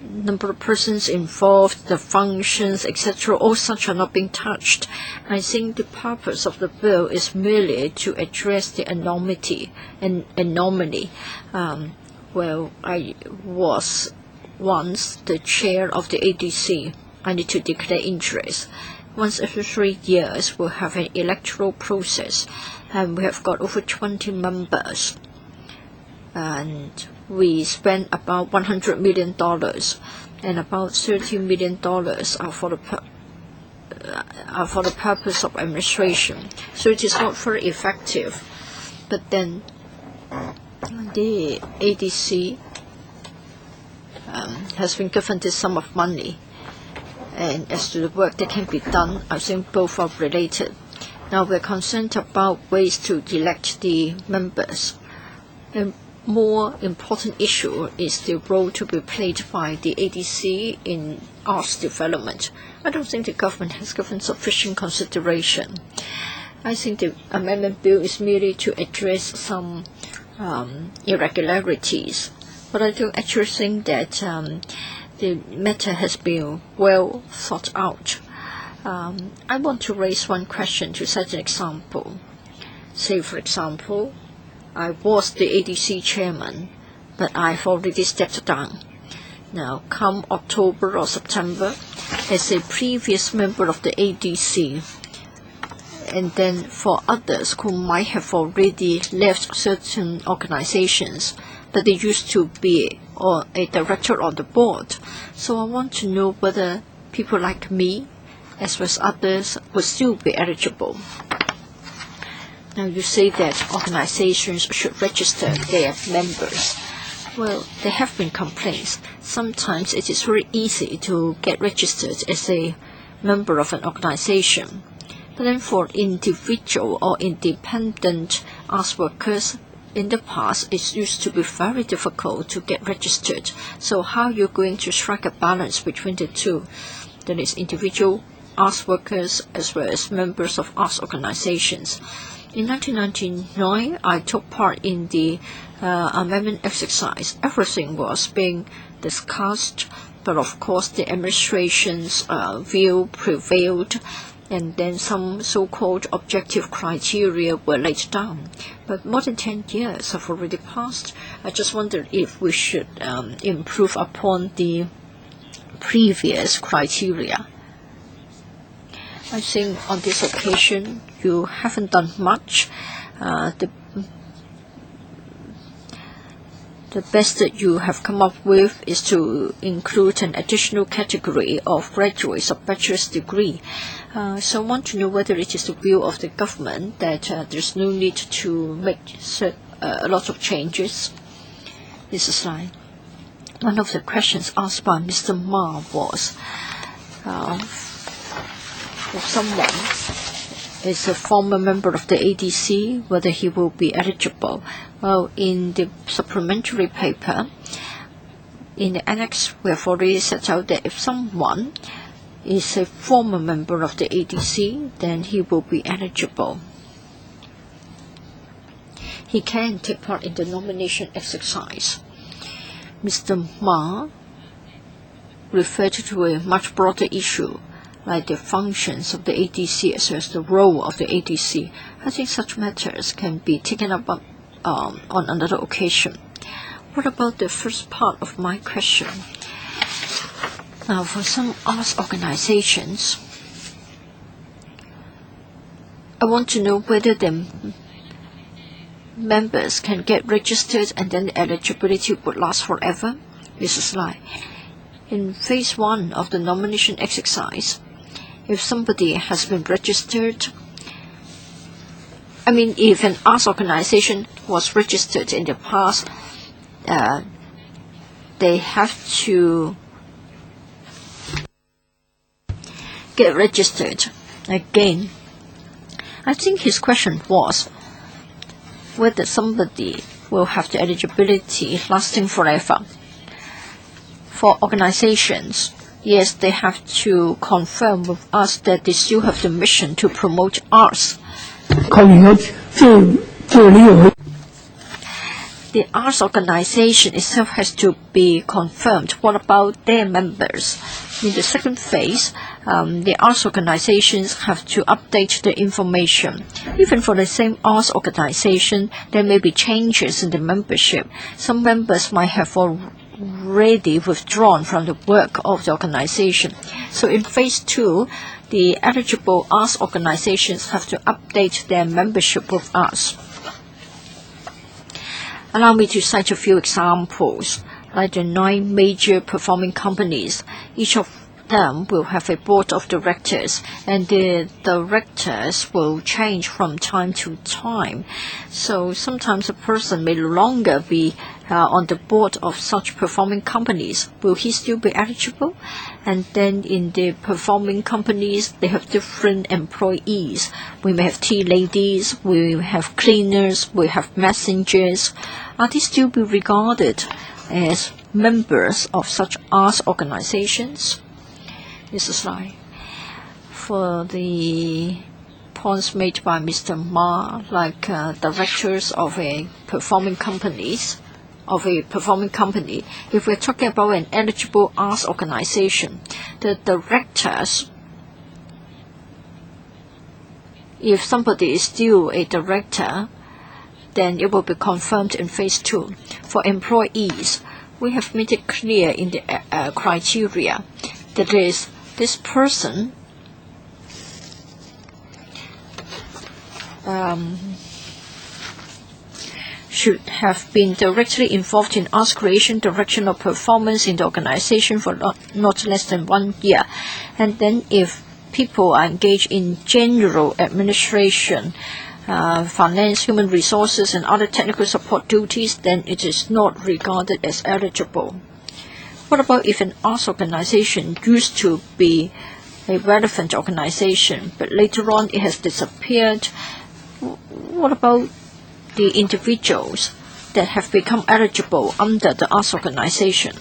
number of persons involved, the functions, etc., all such are not being touched. I think the purpose of the bill is merely to address the anomaly. Well, I was once the chair of the ADC. I need to declare interest. Once every 3 years, we'll have an electoral process, and we have got over 20 members. And we spend about $100 million, and about $30 million are for the purpose of administration. So it is not very effective. But then the ADC has been given this sum of money, and as to the work that can be done, I think both are related. Now we're concerned about ways to elect the members. The more important issue is the role to be played by the ADC in arts development. I don't think the government has given sufficient consideration. I think the amendment bill is merely to address some irregularities, but I don't actually think that the matter has been well thought out. I want to raise one question to set an example. Say, for example, I was the ADC chairman, but I've already stepped down. Now, come October or September, as a previous member of the ADC, and then for others who might have already left certain organizations, but they used to be a director on the board. So I want to know whether people like me, as well as others, will still be eligible. Now you say that organizations should register their members. Well, there have been complaints. Sometimes it is very easy to get registered as a member of an organization. But then for individual or independent arts workers, in the past, it used to be very difficult to get registered. So how are you going to strike a balance between the two? That is, individual arts workers as well as members of arts organizations. In 1999, I took part in the amendment exercise. Everything was being discussed, but of course the administration's view prevailed, and then some so-called objective criteria were laid down. But more than 10 years have already passed. I just wondered if we should improve upon the previous criteria. I think on this occasion you haven't done much. The best that you have come up with is to include an additional category of graduates of bachelor's degree. So I want to know whether it is the view of the government that there's no need to make a lot of changes. Mrs. Lai. One of the questions asked by Mr. Ma was, if someone is a former member of the ADC, whether he will be eligible. Well, in the supplementary paper, in the annex, we have already set out that if someone is a former member of the ADC, then he will be eligible. He can take part in the nomination exercise. Mr. Ma referred to a much broader issue, like the functions of the ADC as well as the role of the ADC. I think such matters can be taken up on another occasion. What about the first part of my question? Now, for some arts organizations, I want to know whether the members can get registered and then the eligibility would last forever. Mrs. Lai. In phase 1 of the nomination exercise, if somebody has been registered, if an arts organization was registered in the past, they have to get registered again. I think his question was whether somebody will have the eligibility lasting forever. For organizations, yes, they have to confirm with us that they still have the mission to promote arts. The arts organization itself has to be confirmed. What about their members? In the second phase, the arts organizations have to update the information. Even for the same arts organization, there may be changes in the membership. Some members might have already withdrawn from the work of the organization. So in phase 2, the eligible arts organizations have to update their membership with us. Allow me to cite a few examples, like the 9 major performing companies. Each of them will have a board of directors, and the directors will change from time to time. So sometimes a person may no longer be on the board of such performing companies. Will he still be eligible? And then in the performing companies, they have different employees. We may have tea ladies, we have cleaners, we have messengers. Are they still be regarded as members of such arts organizations? Mrs. Lai. For the points made by Mr. Ma, like directors of a performing company, if we're talking about an eligible arts organization, the directors, if somebody is still a director, then it will be confirmed in phase 2. For employees, we have made it clear in the criteria that is, this person should have been directly involved in arts creation, direction, or performance in the organization for not less than 1 year. And then if people are engaged in general administration, finance, human resources, and other technical support duties, then it is not regarded as eligible. What about if an arts organization used to be a relevant organization, but later on it has disappeared? What about the individuals that have become eligible under the arts organization?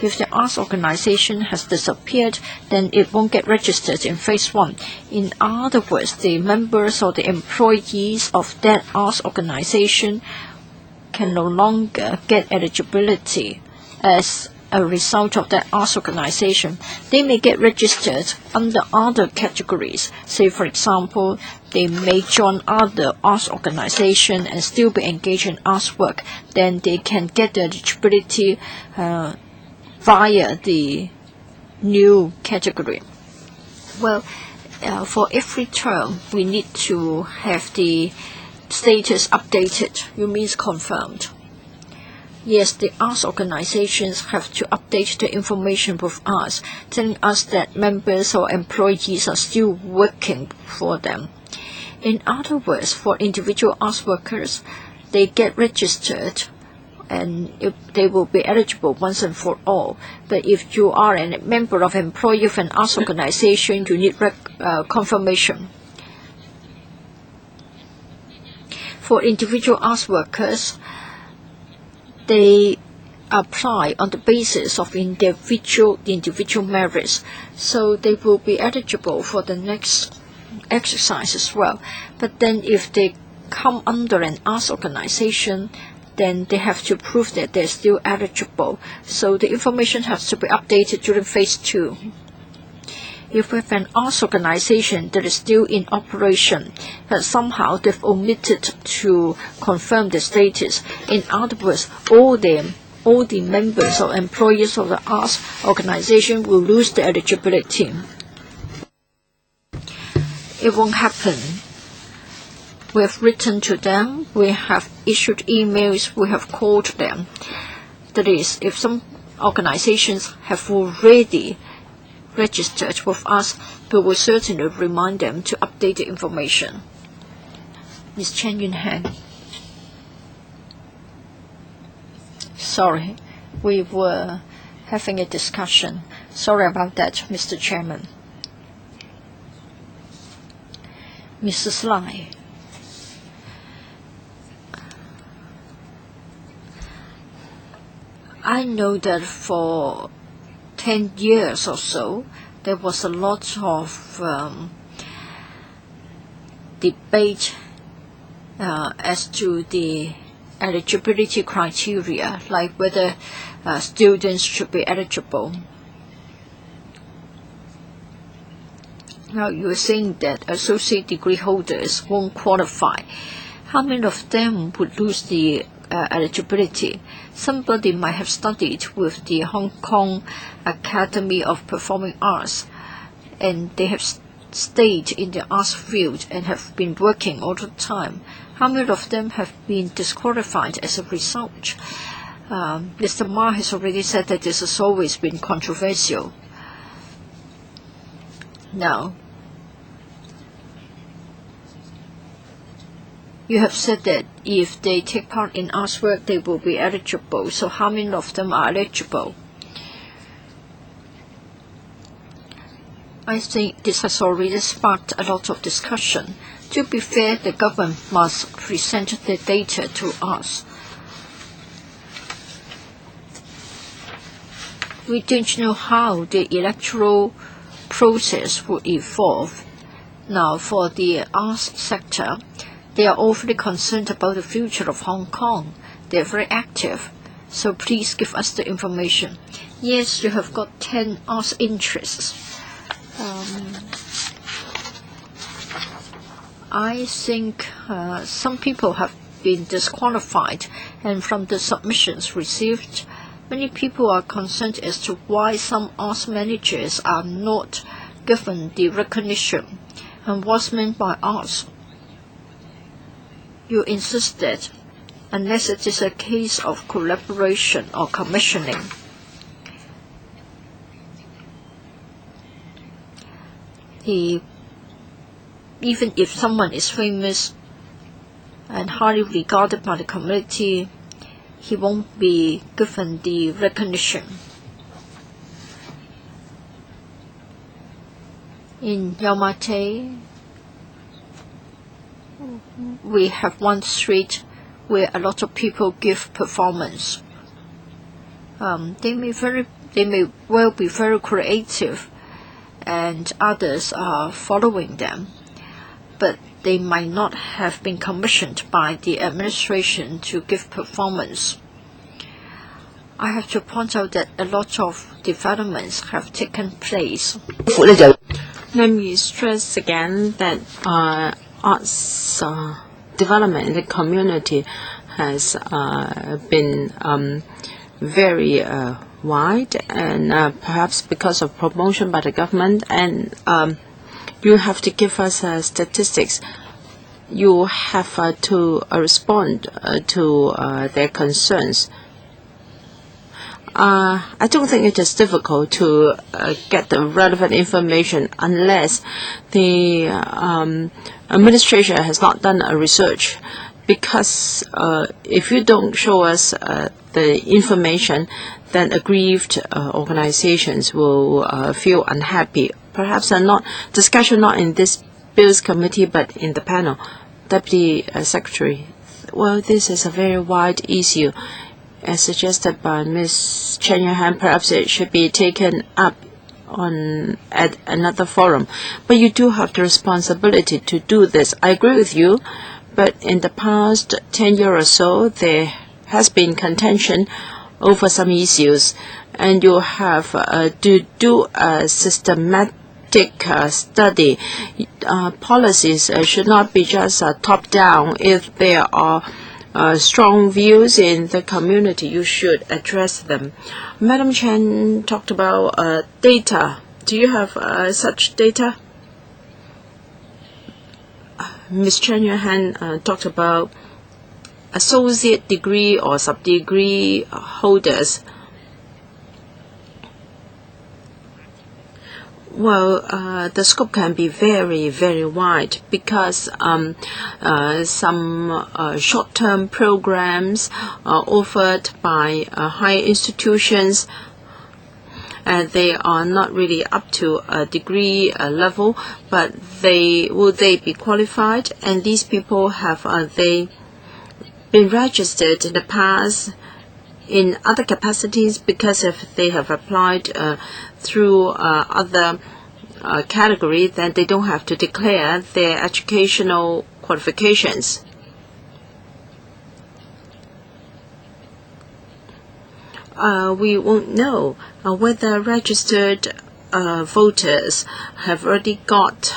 If the arts organization has disappeared, then it won't get registered in phase 1. In other words, the members or the employees of that arts organization can no longer get eligibility as a result of that arts organization, they may get registered under other categories. Say, for example, they may join other arts organization and still be engaged in arts work. Then they can get the eligibility via the new category. Well, for every term, we need to have the status updated. You means confirmed. Yes, the arts organizations have to update the information with us, telling us that members or employees are still working for them. In other words, for individual arts workers, they get registered and they will be eligible once and for all. But if you are a member of employee of an arts organization, you need confirmation. For individual arts workers, they apply on the basis of individual merits, so they will be eligible for the next exercise as well. But then if they come under an arts organization, then they have to prove that they're still eligible. So the information has to be updated during phase 2. If we have an arts organization that is still in operation, but somehow they've omitted to confirm the status, in other words, all the members or employees of the arts organization will lose the eligibility. It won't happen. We have written to them, we have issued emails, we have called them. That is, if some organizations have already registered with us, we will certainly remind them to update the information. Ms. Chen Yun-han. Sorry, we were having a discussion. Sorry about that, Mr. Chairman. Mrs. Lai. I know that for 10 years or so, there was a lot of debate as to the eligibility criteria, like whether students should be eligible. Now you are saying that associate degree holders won't qualify. How many of them would lose the eligibility? Somebody might have studied with the Hong Kong Academy of Performing Arts, and they have stayed in the arts field and have been working all the time. How many of them have been disqualified as a result? Mr. Ma has already said that this has always been controversial. Now, you have said that if they take part in arts work, they will be eligible. So how many of them are eligible? I think this has already sparked a lot of discussion. To be fair, the government must present the data to us. We don't know how the electoral process will evolve. Now, for the arts sector, they are awfully concerned about the future of Hong Kong. They are very active. So please give us the information. Yes, you have got 10 arts interests. I think some people have been disqualified, and from the submissions received, many people are concerned as to why some arts managers are not given the recognition. And what's meant by arts? You insist that unless it is a case of collaboration or commissioning, even if someone is famous and highly regarded by the community, he won't be given the recognition. In Yau Ma Tei, we have one street where a lot of people give performance. They may well be very creative, and others are following them, but they might not have been commissioned by the administration to give performance. I have to point out that a lot of developments have taken place. Let me stress again that arts development in the community has been very wide, and perhaps because of promotion by the government. And you have to give us statistics. You have to respond to their concerns. I don't think it is difficult to get the relevant information unless the administration has not done a research. Because if you don't show us the information, then aggrieved organizations will feel unhappy. Perhaps discussion not in this Bills Committee, but in the panel. Deputy Secretary, well, this is a very wide issue. As suggested by Ms. Chen Yuhan, perhaps it should be taken up at another forum. But you do have the responsibility to do this. I agree with you, but in the past 10 years or so, there has been contention over some issues, and you have to do a systematic study. Policies should not be just top-down. If there are strong views in the community, you should address them. Madam Chen talked about data. Do you have such data? Ms. Chen Yuhan talked about associate degree or sub-degree holders. Well, the scope can be very, very wide because some short-term programs are offered by higher institutions, and they are not really up to a degree level, but will they be qualified? And these people have they been registered in the past in other capacities? Because if they have applied through other category, then they don't have to declare their educational qualifications. We won't know whether registered voters have already got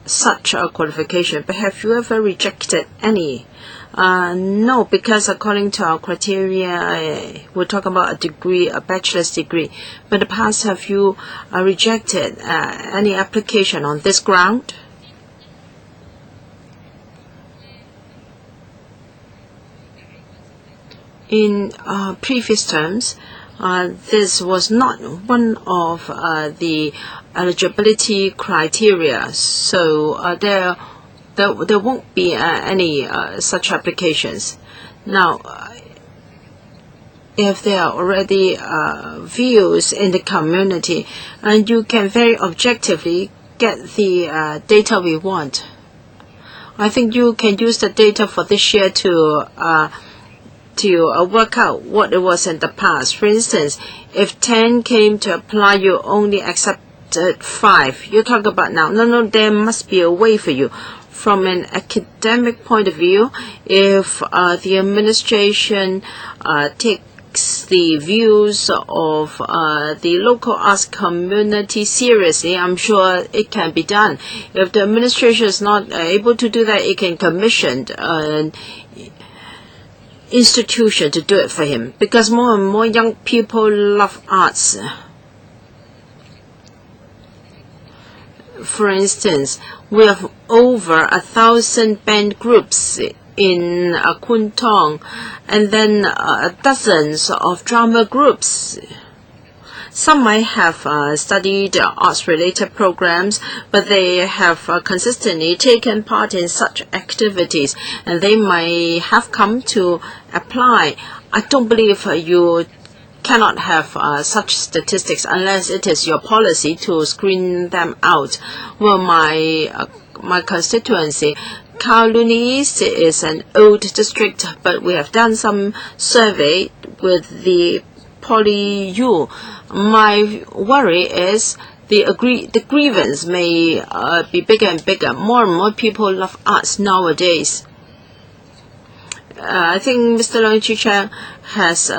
such a qualification. But have you ever rejected any? No, because according to our criteria, we're talking about a degree, a bachelor's degree. But in the past, have you rejected any application on this ground? In previous terms, this was not one of the eligibility criteria, so there won't be any such applications. Now, if there are already views in the community, and you can very objectively get the data we want, I think you can use the data for this year to work out what it was in the past. For instance, if 10 came to apply, you only accepted 5. You talk about now. No, there must be a way for you. From an academic point of view, if the administration takes the views of the local arts community seriously, I'm sure it can be done. If the administration is not able to do that, it can commission an institution to do it for him, because more and more young people love arts. For instance, we have over 1,000 band groups in Kwun Tong, and then dozens of drama groups. Some might have studied arts-related programs, but they have consistently taken part in such activities, and they might have come to apply. I don't believe you cannot have such statistics unless it is your policy to screen them out. Well, my constituency, Kowloon East, is an old district, but we have done some survey with the Poly U. My worry is the grievance may be bigger and bigger. More and more people love arts nowadays. I think Mr. Leung Chi Chang has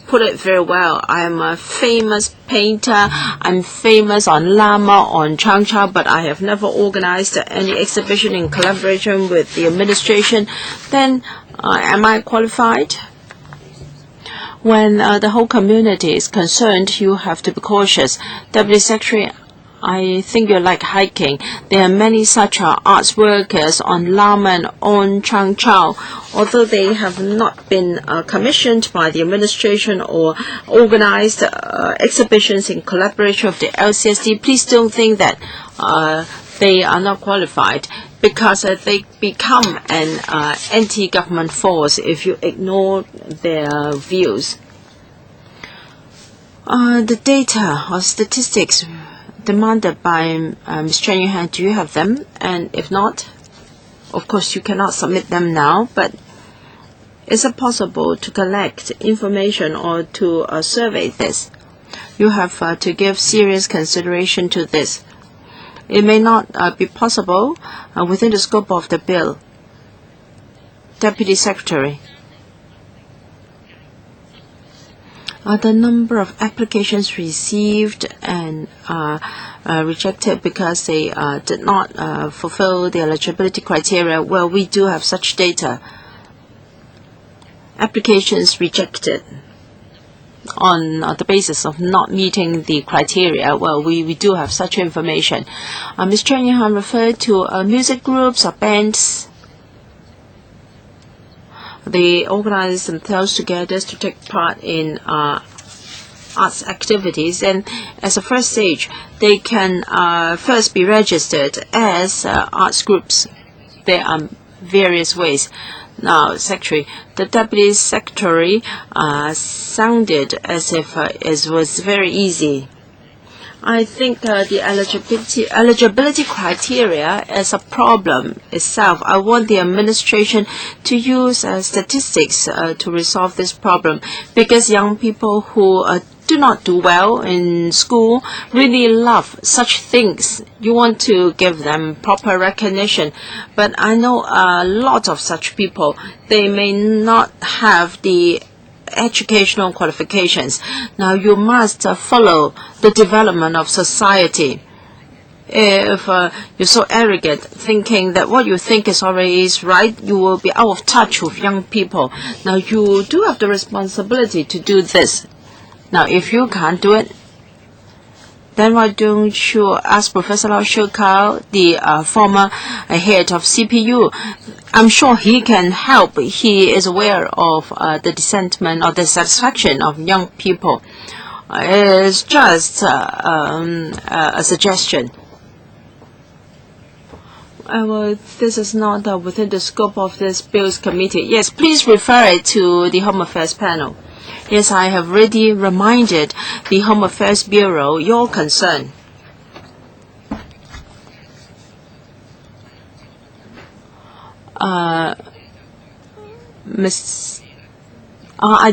put it very well. I'm a famous painter. I'm famous on Lama, on Chang Chao, but I have never organized any exhibition in collaboration with the administration. Then, am I qualified? When the whole community is concerned, you have to be cautious. Deputy Secretary, I think you like hiking. There are many such arts workers on Lama and on Chang Chao. Although they have not been commissioned by the administration or organized exhibitions in collaboration with the LCSD, please don't think that they are not qualified, because they become an anti-government force if you ignore their views. The data or statistics demanded by Ms. Chen Yuhan, do you have them? And if not, of course you cannot submit them now, but is it possible to collect information or to survey this? You have to give serious consideration to this. It may not be possible within the scope of the bill. Deputy Secretary, the number of applications received and rejected because they did not fulfill the eligibility criteria, well, we do have such data. Applications rejected on the basis of not meeting the criteria, well, we do have such information. Ms. Chen Yuhan referred to music groups or bands. They organize themselves together to take part in arts activities, and as a first stage, they can first be registered as arts groups. There are various ways. Now, Secretary, the Deputy Secretary sounded as if it was very easy. I think the eligibility criteria is a problem itself. I want the administration to use statistics to resolve this problem, because young people who do not do well in school really love such things. You want to give them proper recognition. But I know a lot of such people. They may not have the educational qualifications. Now you must follow the development of society. If you're so arrogant, thinking that what you think is always right, you will be out of touch with young people. Now you do have the responsibility to do this. Now if you can't do it, then why don't you ask Professor Lau Shukao, the former head of CPU? I'm sure he can help. He is aware of the dissentment or the satisfaction of young people. It's just a suggestion. Well, this is not within the scope of this Bills Committee. Yes, please refer it to the Home Affairs panel. Yes, I have already reminded the Home Affairs Bureau your concern. I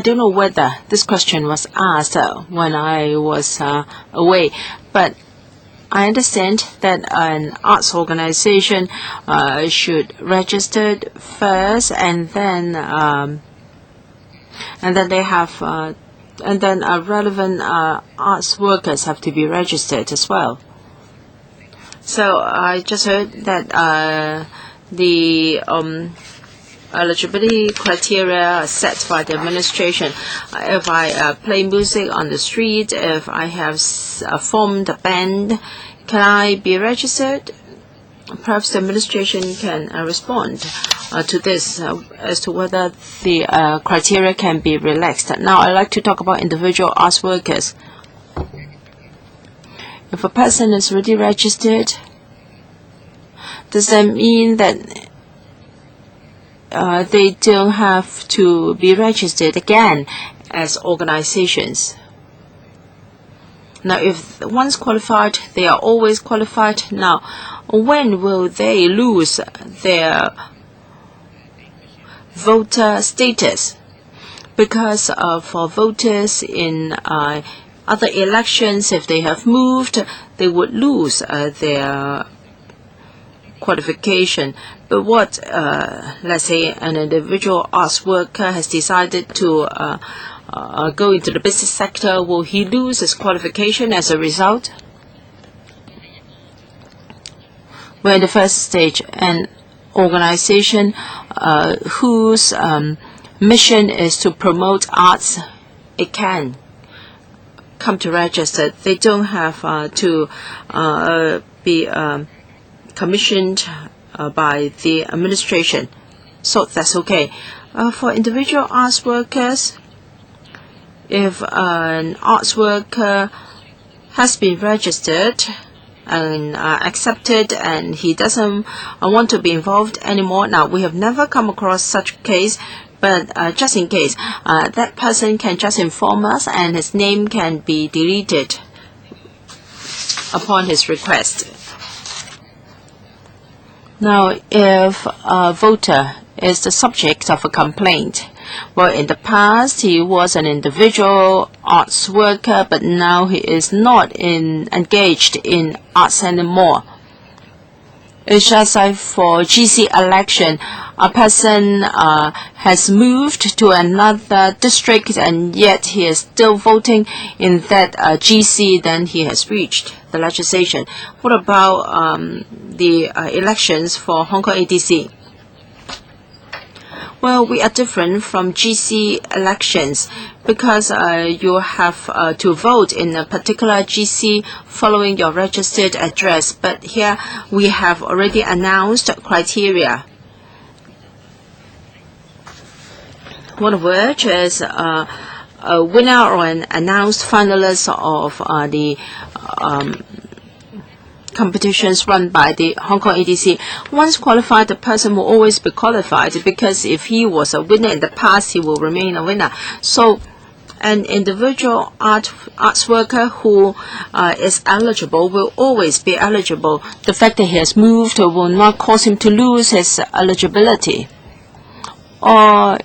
don't know whether this question was asked when I was away, but I understand that an arts organization should register first, and then they have, and then relevant arts workers have to be registered as well. So I just heard that the eligibility criteria are set by the administration. If I play music on the street, if I have formed a band, can I be registered? Perhaps the administration can respond to this as to whether the criteria can be relaxed. Now I'd like to talk about individual arts workers. If a person is already registered, does that mean that they don't have to be registered again as organizations? Now, if once qualified, they are always qualified. Now, when will they lose their voter status? Because for voters in other elections, if they have moved, they would lose their qualification. But what, let's say, an individual arts worker has decided to go into the business sector, will he lose his qualification as a result? Well, in the first stage, an organization whose mission is to promote arts, it can come to register. They don't have to be commissioned by the administration, so that's okay. For individual arts workers, if an arts worker has been registered and accepted and he doesn't want to be involved anymore, now we have never come across such case, but just in case, that person can just inform us and his name can be deleted upon his request. Now, if a voter is the subject of a complaint, well, in the past he was an individual arts worker, but now he is not engaged in arts anymore. It's just like for GC election, a person has moved to another district and yet he is still voting in that GC, then he has reached the legislation. What about the elections for Hong Kong ADC? Well, we are different from GC elections because you have to vote in a particular GC following your registered address. But here we have already announced criteria. One of which is a winner or an announced finalist of the competitions run by the Hong Kong ADC. Once qualified, the person will always be qualified, because if he was a winner in the past, he will remain a winner. So an individual arts worker who is eligible will always be eligible. The fact that he has moved will not cause him to lose his eligibility. Or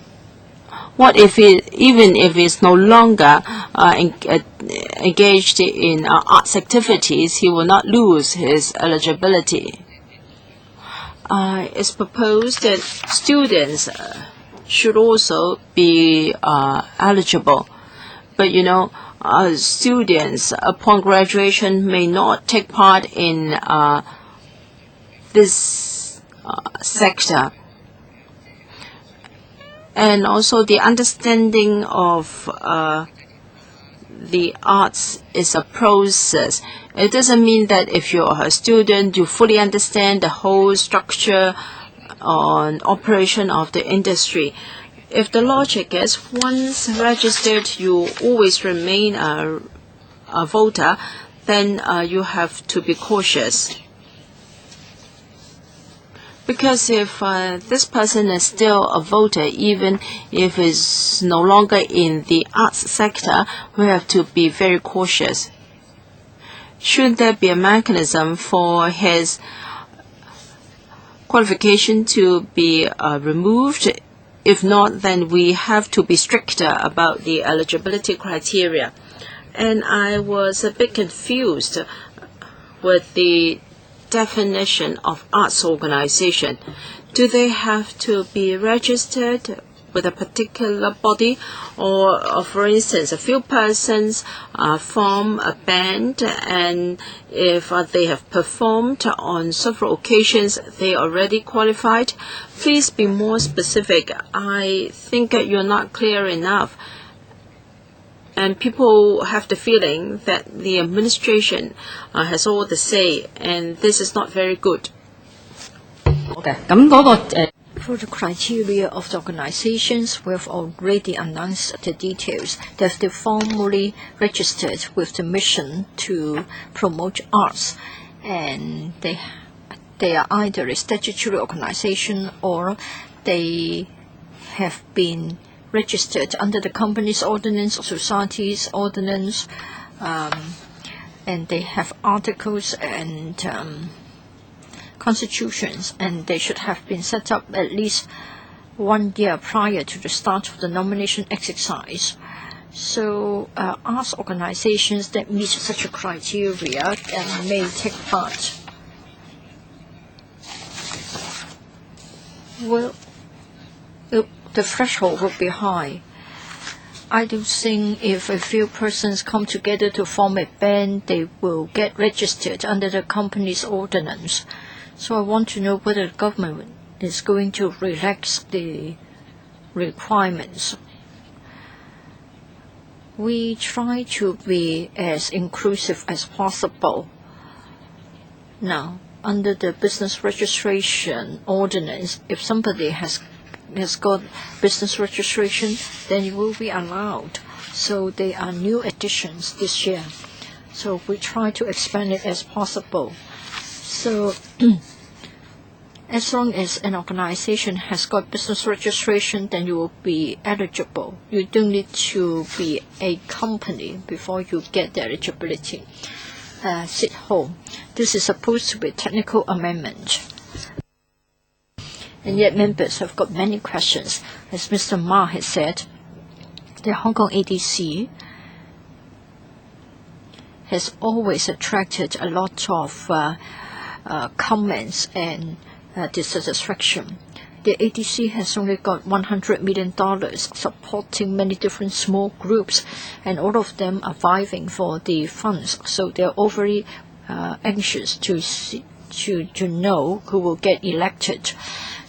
what if even if he's no longer engaged in arts activities, he will not lose his eligibility. It's proposed that students should also be eligible. But students upon graduation may not take part in this sector. And also the understanding of the arts is a process. It doesn't mean that if you're a student, you fully understand the whole structure on operation of the industry. If the logic is once registered, you always remain a voter, then you have to be cautious. Because if this person is still a voter, even if he's no longer in the arts sector, we have to be very cautious. Should there be a mechanism for his qualification to be removed? If not, then we have to be stricter about the eligibility criteria. And I was a bit confused with the definition of arts organization. Do they have to be registered with a particular body, or for instance, a few persons form a band, and if they have performed on several occasions, they are already qualified? Please be more specific. I think you're not clear enough. And people have the feeling that the administration has all the say, and this is not very good. For the criteria of the organizations, we have already announced the details. That they formally registered with the mission to promote arts, and they are either a statutory organization or they have been registered under the Companies Ordinance or Societies Ordinance, and they have articles and constitutions, and they should have been set up at least 1 year prior to the start of the nomination exercise. So arts organizations that meet such a criteria may take part. Well, the threshold would be high. I don't think if a few persons come together to form a band, they will get registered under the company's ordinance. So I want to know whether the government is going to relax the requirements. We try to be as inclusive as possible. Now, under the business registration ordinance, if somebody has got business registration, then it will be allowed. So there are new additions this year. So we try to expand it as possible. So as long as an organization has got business registration, then you will be eligible. You don't need to be a company before you get the eligibility. Sit home. This is supposed to be a technical amendment. And yet members have got many questions. As Mr. Ma has said, the Hong Kong ADC has always attracted a lot of comments and dissatisfaction. The ADC has only got $100 million supporting many different small groups, and all of them are vying for the funds. So they're all very anxious to know who will get elected.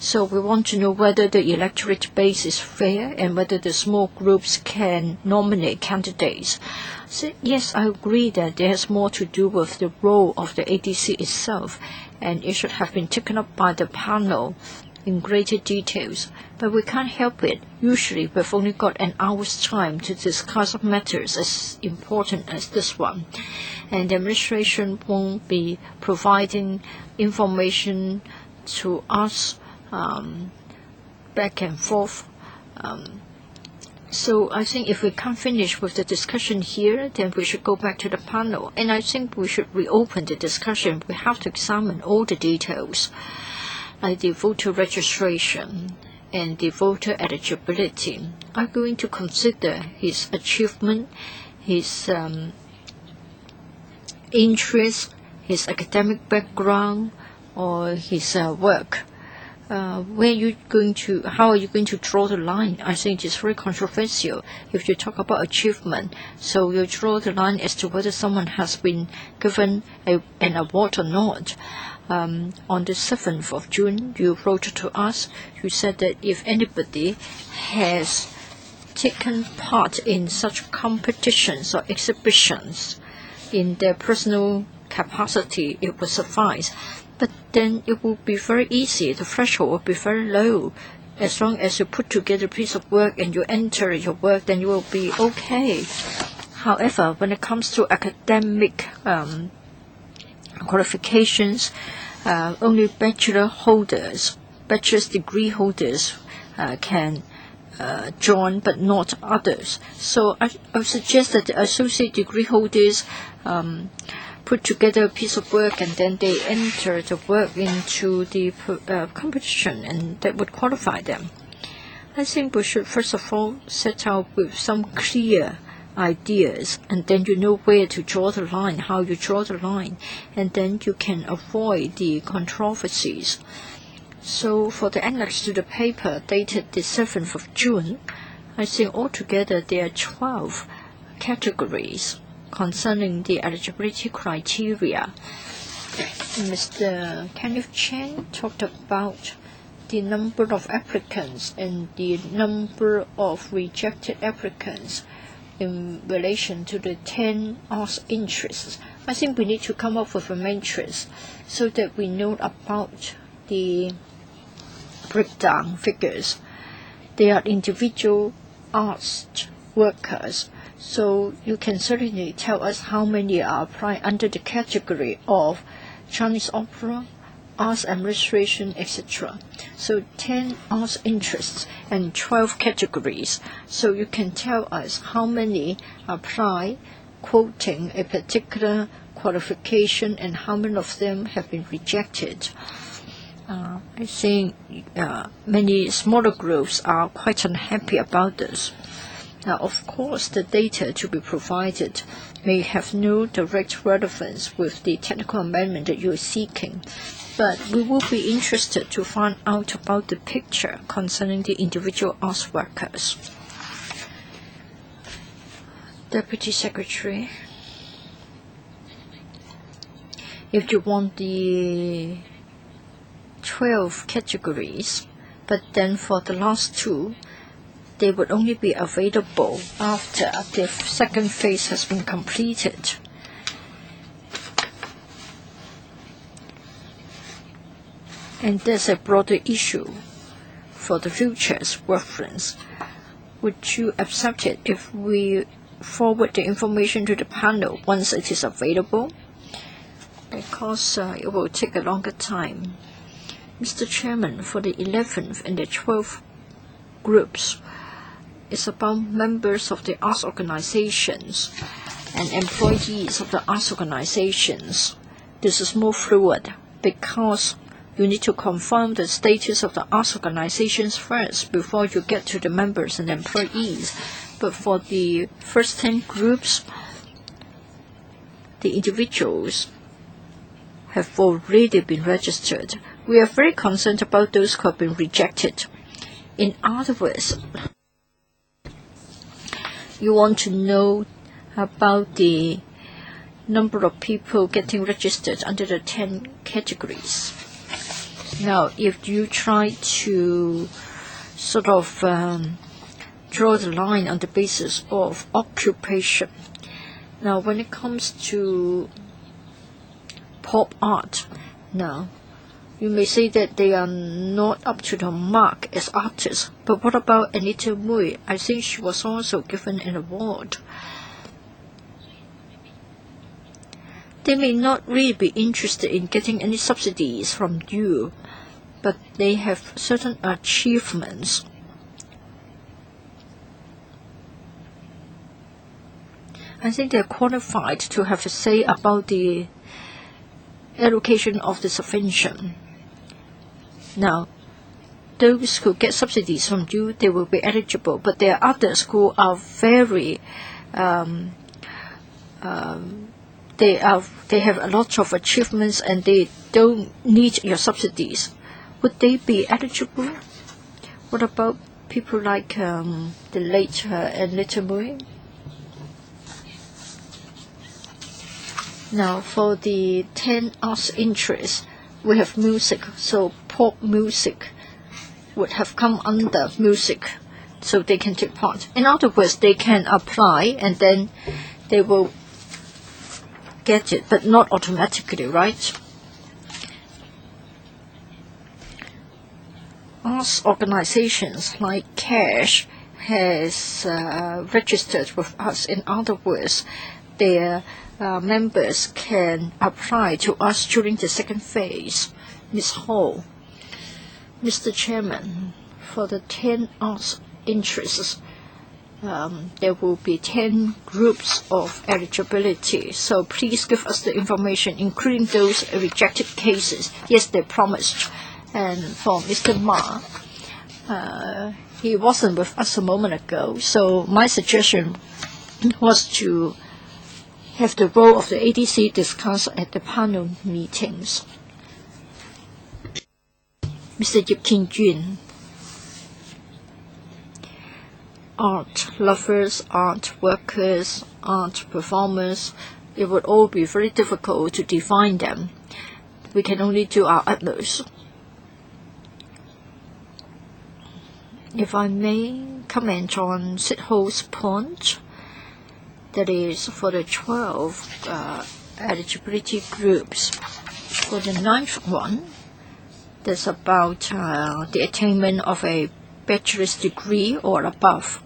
So we want to know whether the electorate base is fair and whether the small groups can nominate candidates. So, yes, I agree that there's more to do with the role of the ADC itself, and it should have been taken up by the panel in greater details. But we can't help it. Usually we've only got an hour's time to discuss matters as important as this one. And the administration won't be providing information to us back and forth. So I think if we can't finish with the discussion here, then we should go back to the panel. And I think we should reopen the discussion. We have to examine all the details, like the voter registration and the voter eligibility. Are going to consider his achievement, his interest, his academic background, or his work? How are you going to draw the line? I think it's very controversial if you talk about achievement. So you draw the line as to whether someone has been given an award or not. On the 7th of June, you wrote to us. You said that if anybody has taken part in such competitions or exhibitions in their personal capacity, it would suffice. But then it will be very easy. The threshold will be very low. As long as you put together a piece of work and you enter your work, then you will be okay. However, when it comes to academic qualifications, only bachelor's degree holders can join, but not others. So I would suggest that the associate degree holders put together a piece of work and then they enter the work into the competition, and that would qualify them. I think we should first of all set out with some clear ideas, and then you know where to draw the line, how you draw the line, and then you can avoid the controversies. So for the annex to the paper dated the 7th of June, I think altogether there are 12 categories concerning the eligibility criteria. Mr. Kenneth Chen talked about the number of applicants and the number of rejected applicants in relation to the 10 arts interests. I think we need to come up with a matrix so that we know about the breakdown figures. They are individual arts workers, so you can certainly tell us how many are applying under the category of Chinese opera, arts administration, etc. So 10 arts interests and 12 categories. So you can tell us how many apply quoting a particular qualification and how many of them have been rejected. I think many smaller groups are quite unhappy about this. Now, of course, the data to be provided may have no direct relevance with the technical amendment that you are seeking. but we will be interested to find out about the picture concerning the individual arts workers. Deputy Secretary, if you want the 12 categories, but then for the last 2, they would only be available after the second phase has been completed. And there's a broader issue for the future's reference. Would you accept it if we forward the information to the panel once it is available? Because it will take a longer time. Mr. Chairman, for the 11th and the 12th groups, it's about members of the arts organizations and employees of the arts organizations. This is more fluid because you need to confirm the status of the arts organizations first before you get to the members and employees. But for the first 10 groups, the individuals have already been registered. We are very concerned about those who have been rejected. In other words, you want to know about the number of people getting registered under the 10 categories. Now, if you try to sort of draw the line on the basis of occupation, now when it comes to pop art, now you may say that they are not up to the mark as artists, but what about Anita Mui? I think she was also given an award. They may not really be interested in getting any subsidies from you, but they have certain achievements. I think they are qualified to have a say about the allocation of the subvention. Now, those who get subsidies from you, they will be eligible, but there are others who are very they have a lot of achievements and they don't need your subsidies. Would they be eligible? What about people like the late Anita Mui? Now, for the 10 arts interests, we have music, so pop music would have come under music, so they can take part. In other words, they can apply and then they will get it, but not automatically, right? Arts organizations like CASH has registered with us. In other words, their members can apply to us during the second phase. Ms. Ho, Mr. Chairman, for the 10 arts interests, there will be 10 groups of eligibility. So please give us the information, including those rejected cases. Yes, they promised. And for Mr. Ma, he wasn't with us a moment ago, so my suggestion was to have the role of the ADC discussed at the panel meetings. Mr. Yip Kin Jun, art lovers, art workers, art performers, it would all be very difficult to define them. We can only do our utmost. If I may comment on Sid Ho's point, that is for the 12 eligibility groups. For the 9th one, that's about the attainment of a bachelor's degree or above.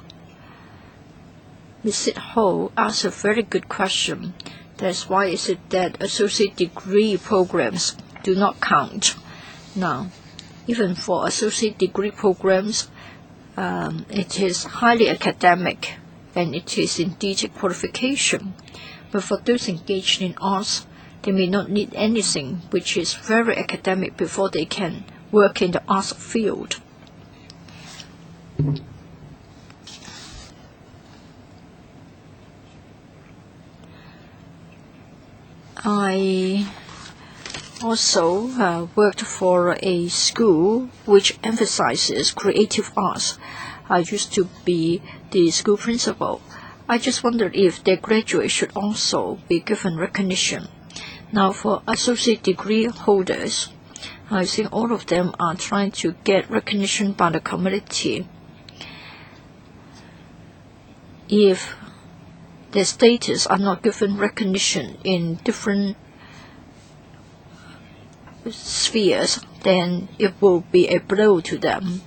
Ms. Sid Ho asked a very good question. That's why is it that associate degree programs do not count. Now, even for associate degree programs, it is highly academic and it is indeed a qualification. But for those engaged in arts, they may not need anything which is very academic before they can work in the arts field. I also worked for a school which emphasizes creative arts. I used to be the school principal. I just wondered if their graduates should also be given recognition. Now, for associate degree holders, I think all of them are trying to get recognition by the community. If their status are not given recognition in different spheres, then it will be a blow to them.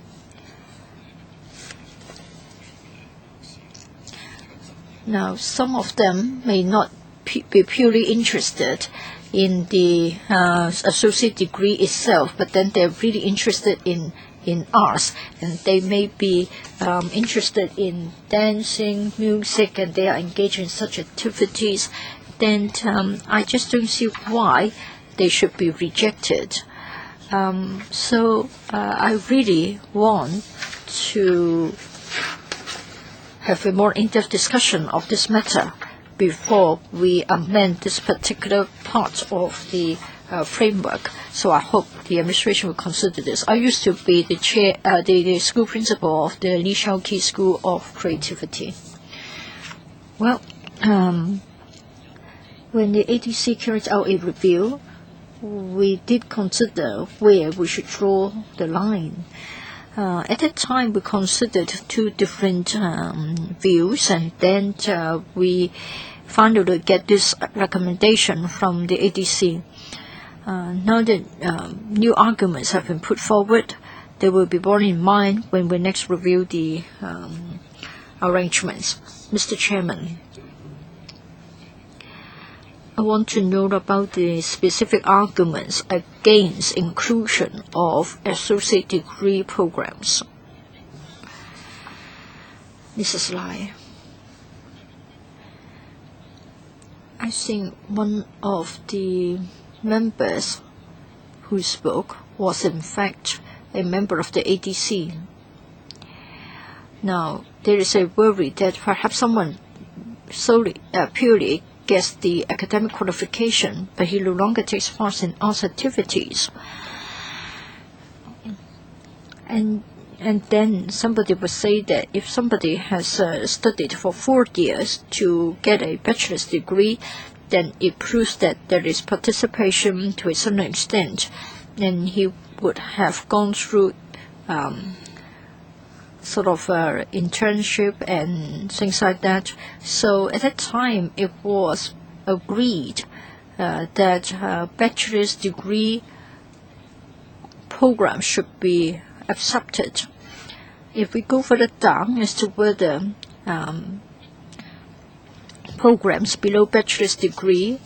Now, some of them may not be purely interested in the associate degree itself, but then they're really interested in arts, and they may be interested in dancing, music, and they are engaged in such activities. Then I just don't see why they should be rejected. So I really want to have a more in-depth discussion of this matter before we amend this particular part of the framework. So I hope the administration will consider this. I used to be the chair, the school principal of the Li Shaoqi School of Creativity. Well, when the ADC carried out a review, we did consider where we should draw the line. At that time, we considered two different views, and then we finally get this recommendation from the ADC. Now that new arguments have been put forward, they will be borne in mind when we next review the arrangements. Mr. Chairman, I want to know about the specific arguments against inclusion of associate degree programs. Mrs. Lai. I think one of the members who spoke was in fact a member of the ADC. Now, there is a worry that perhaps someone purely gets the academic qualification, but he no longer takes part in arts activities. And then somebody would say that if somebody has studied for 4 years to get a bachelor's degree, then it proves that there is participation to a certain extent, and he would have gone through sort of internship and things like that. So at that time, it was agreed that bachelor's degree program should be accepted. If we go further down as to whether programs below bachelor's degree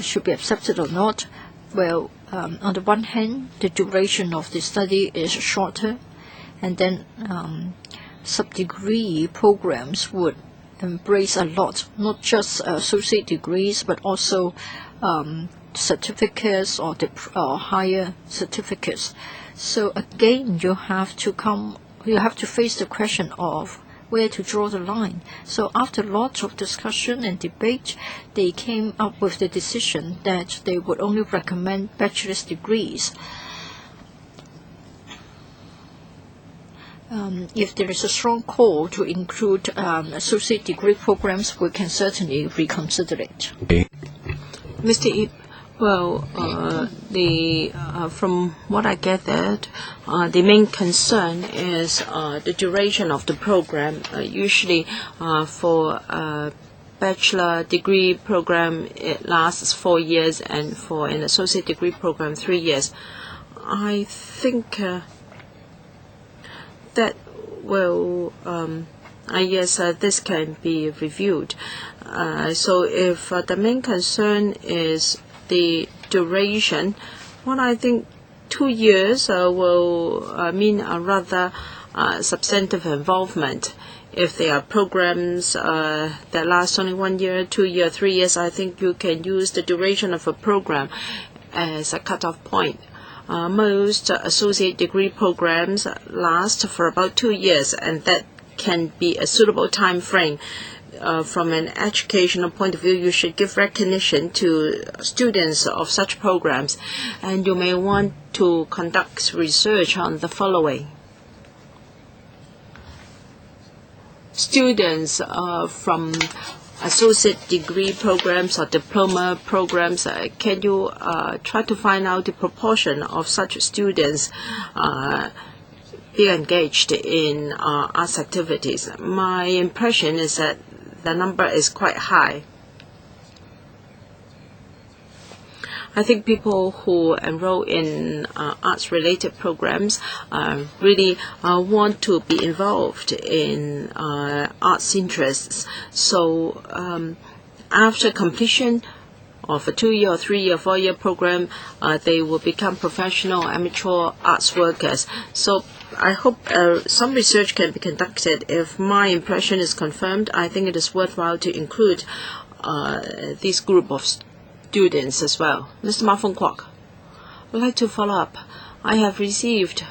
should be accepted or not, well, on the one hand, the duration of the study is shorter, and then sub-degree programs would embrace a lot, not just associate degrees, but also certificates or higher certificates. So again, you have to face the question of where to draw the line. So after lots of discussion and debate, they came up with the decision that they would only recommend bachelor's degrees. If there is a strong call to include associate degree programs, we can certainly reconsider it. Mr. Ip, well, from what I gathered, the main concern is the duration of the program. Usually, for a bachelor degree program, it lasts 4 years, and for an associate degree program, 3 years. I think that, well, I guess this can be reviewed. So if the main concern is the duration, what I think 2 years will mean a rather substantive involvement. If there are programs that last only 1 year, 2 years, 3 years, I think you can use the duration of a program as a cutoff point. Most associate degree programs last for about 2 years, and that can be a suitable time frame from an educational point of view, you should give recognition to students of such programs, and you may want to conduct research on the following. Students from associate degree programs or diploma programs, can you try to find out the proportion of such students be engaged in arts activities? My impression is that the number is quite high. I think people who enroll in arts-related programs really want to be involved in arts interests. So after completion of a 2-year or 3-year, 4-year program, they will become professional amateur arts workers. So I hope some research can be conducted. If my impression is confirmed, I think it is worthwhile to include this group of students as well. Mr. Ma Fung Kwok, I'd like to follow up. I have received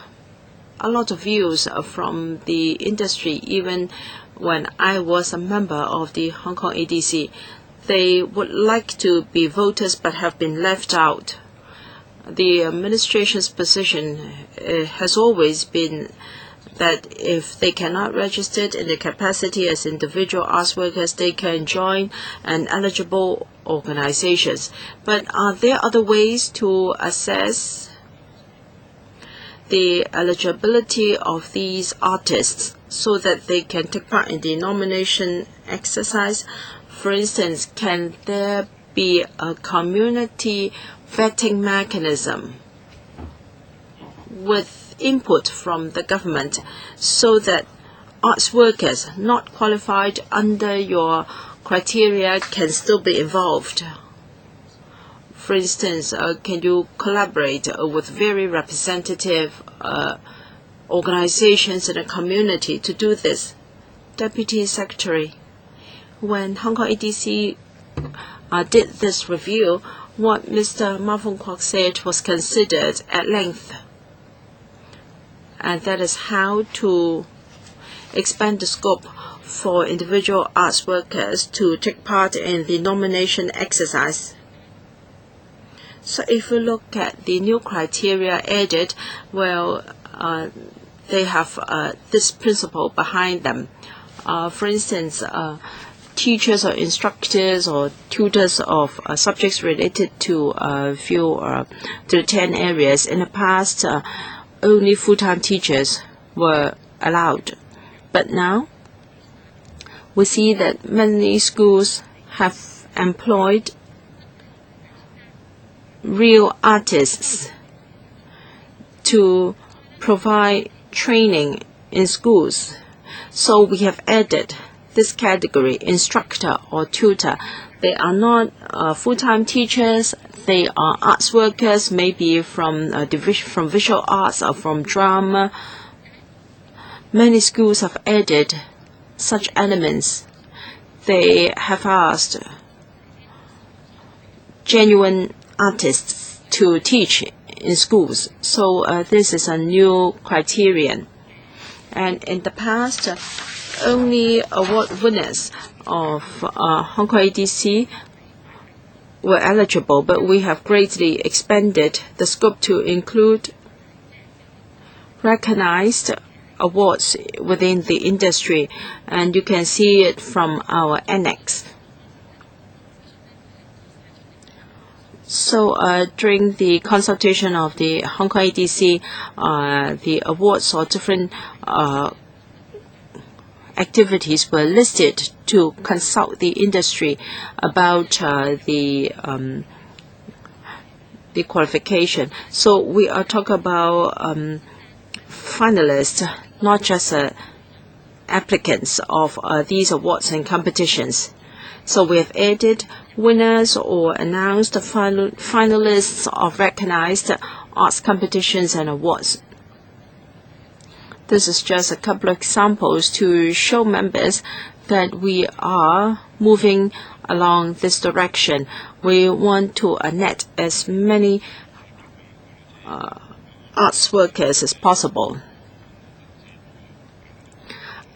a lot of views from the industry, even when I was a member of the Hong Kong ADC. They would like to be voters but have been left out. The administration's position has always been that if they cannot register in their capacity as individual arts workers, they can join an eligible organizations. But are there other ways to assess the eligibility of these artists so that they can take part in the nomination exercise? For instance, can there be a community vetting mechanism with input from the government so that arts workers not qualified under your criteria can still be involved? For instance, can you collaborate with very representative organizations in the community to do this? Deputy Secretary, when Hong Kong ADC did this review, what Mr. Ma Fung Kwok said was considered at length, and that is how to expand the scope for individual arts workers to take part in the nomination exercise. So if you look at the new criteria added, well, they have this principle behind them. For instance, teachers or instructors or tutors of subjects related to to 10 areas. In the past, only full-time teachers were allowed. But now, we see that many schools have employed real artists to provide training in schools. So we have added this category, instructor or tutor. They are not full-time teachers. They are arts workers, maybe from visual arts or from drama. Many schools have added such elements. They have asked genuine artists to teach in schools. So this is a new criterion. And in the past, only award winners of Hong Kong ADC were eligible, but we have greatly expanded the scope to include recognized awards within the industry, and you can see it from our annex. So during the consultation of the Hong Kong ADC, the awards or different activities were listed to consult the industry about the qualification. So we are talking about finalists, not just applicants of these awards and competitions. So we have added winners or announced finalists of recognized arts competitions and awards. This is just a couple of examples to show members that we are moving along this direction. We want to net as many arts workers as possible.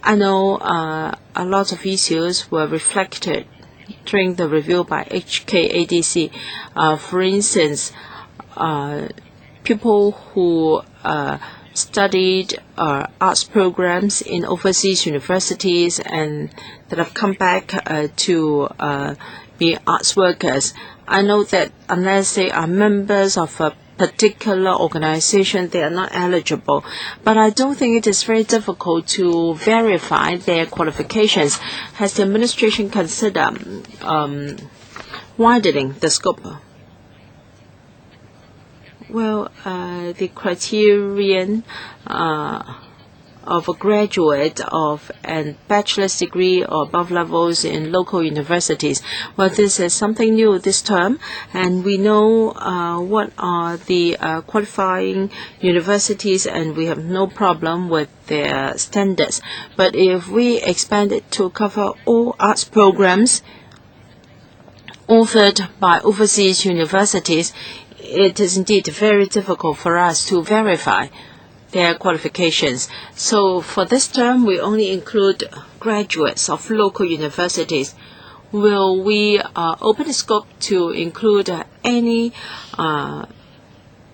I know a lot of issues were reflected during the review by HKADC. For instance, people who studied arts programs in overseas universities and that have come back to be arts workers. I know that unless they are members of a particular organization, they are not eligible. But I don't think it is very difficult to verify their qualifications. Has the administration considered widening the scope? Well, the criterion of a graduate of a bachelor's degree or above levels in local universities. Well, this is something new this term, and we know what are the qualifying universities, and we have no problem with their standards. But if we expand it to cover all arts programs offered by overseas universities, it is indeed very difficult for us to verify their qualifications. So for this term, we only include graduates of local universities. Will we open the scope to include any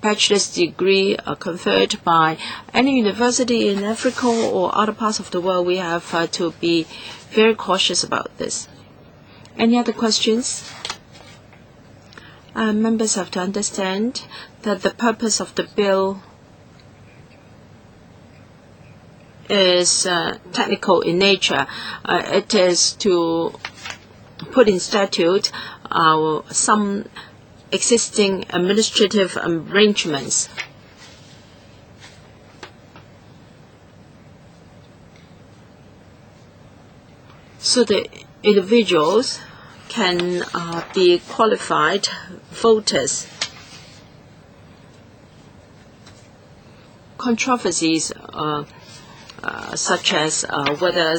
bachelor's degree conferred by any university in Africa or other parts of the world? We have to be very cautious about this. Any other questions? Members have to understand that the purpose of the bill is technical in nature. It is to put in statute some existing administrative arrangements. So the individuals can be qualified voters. Controversies such as whether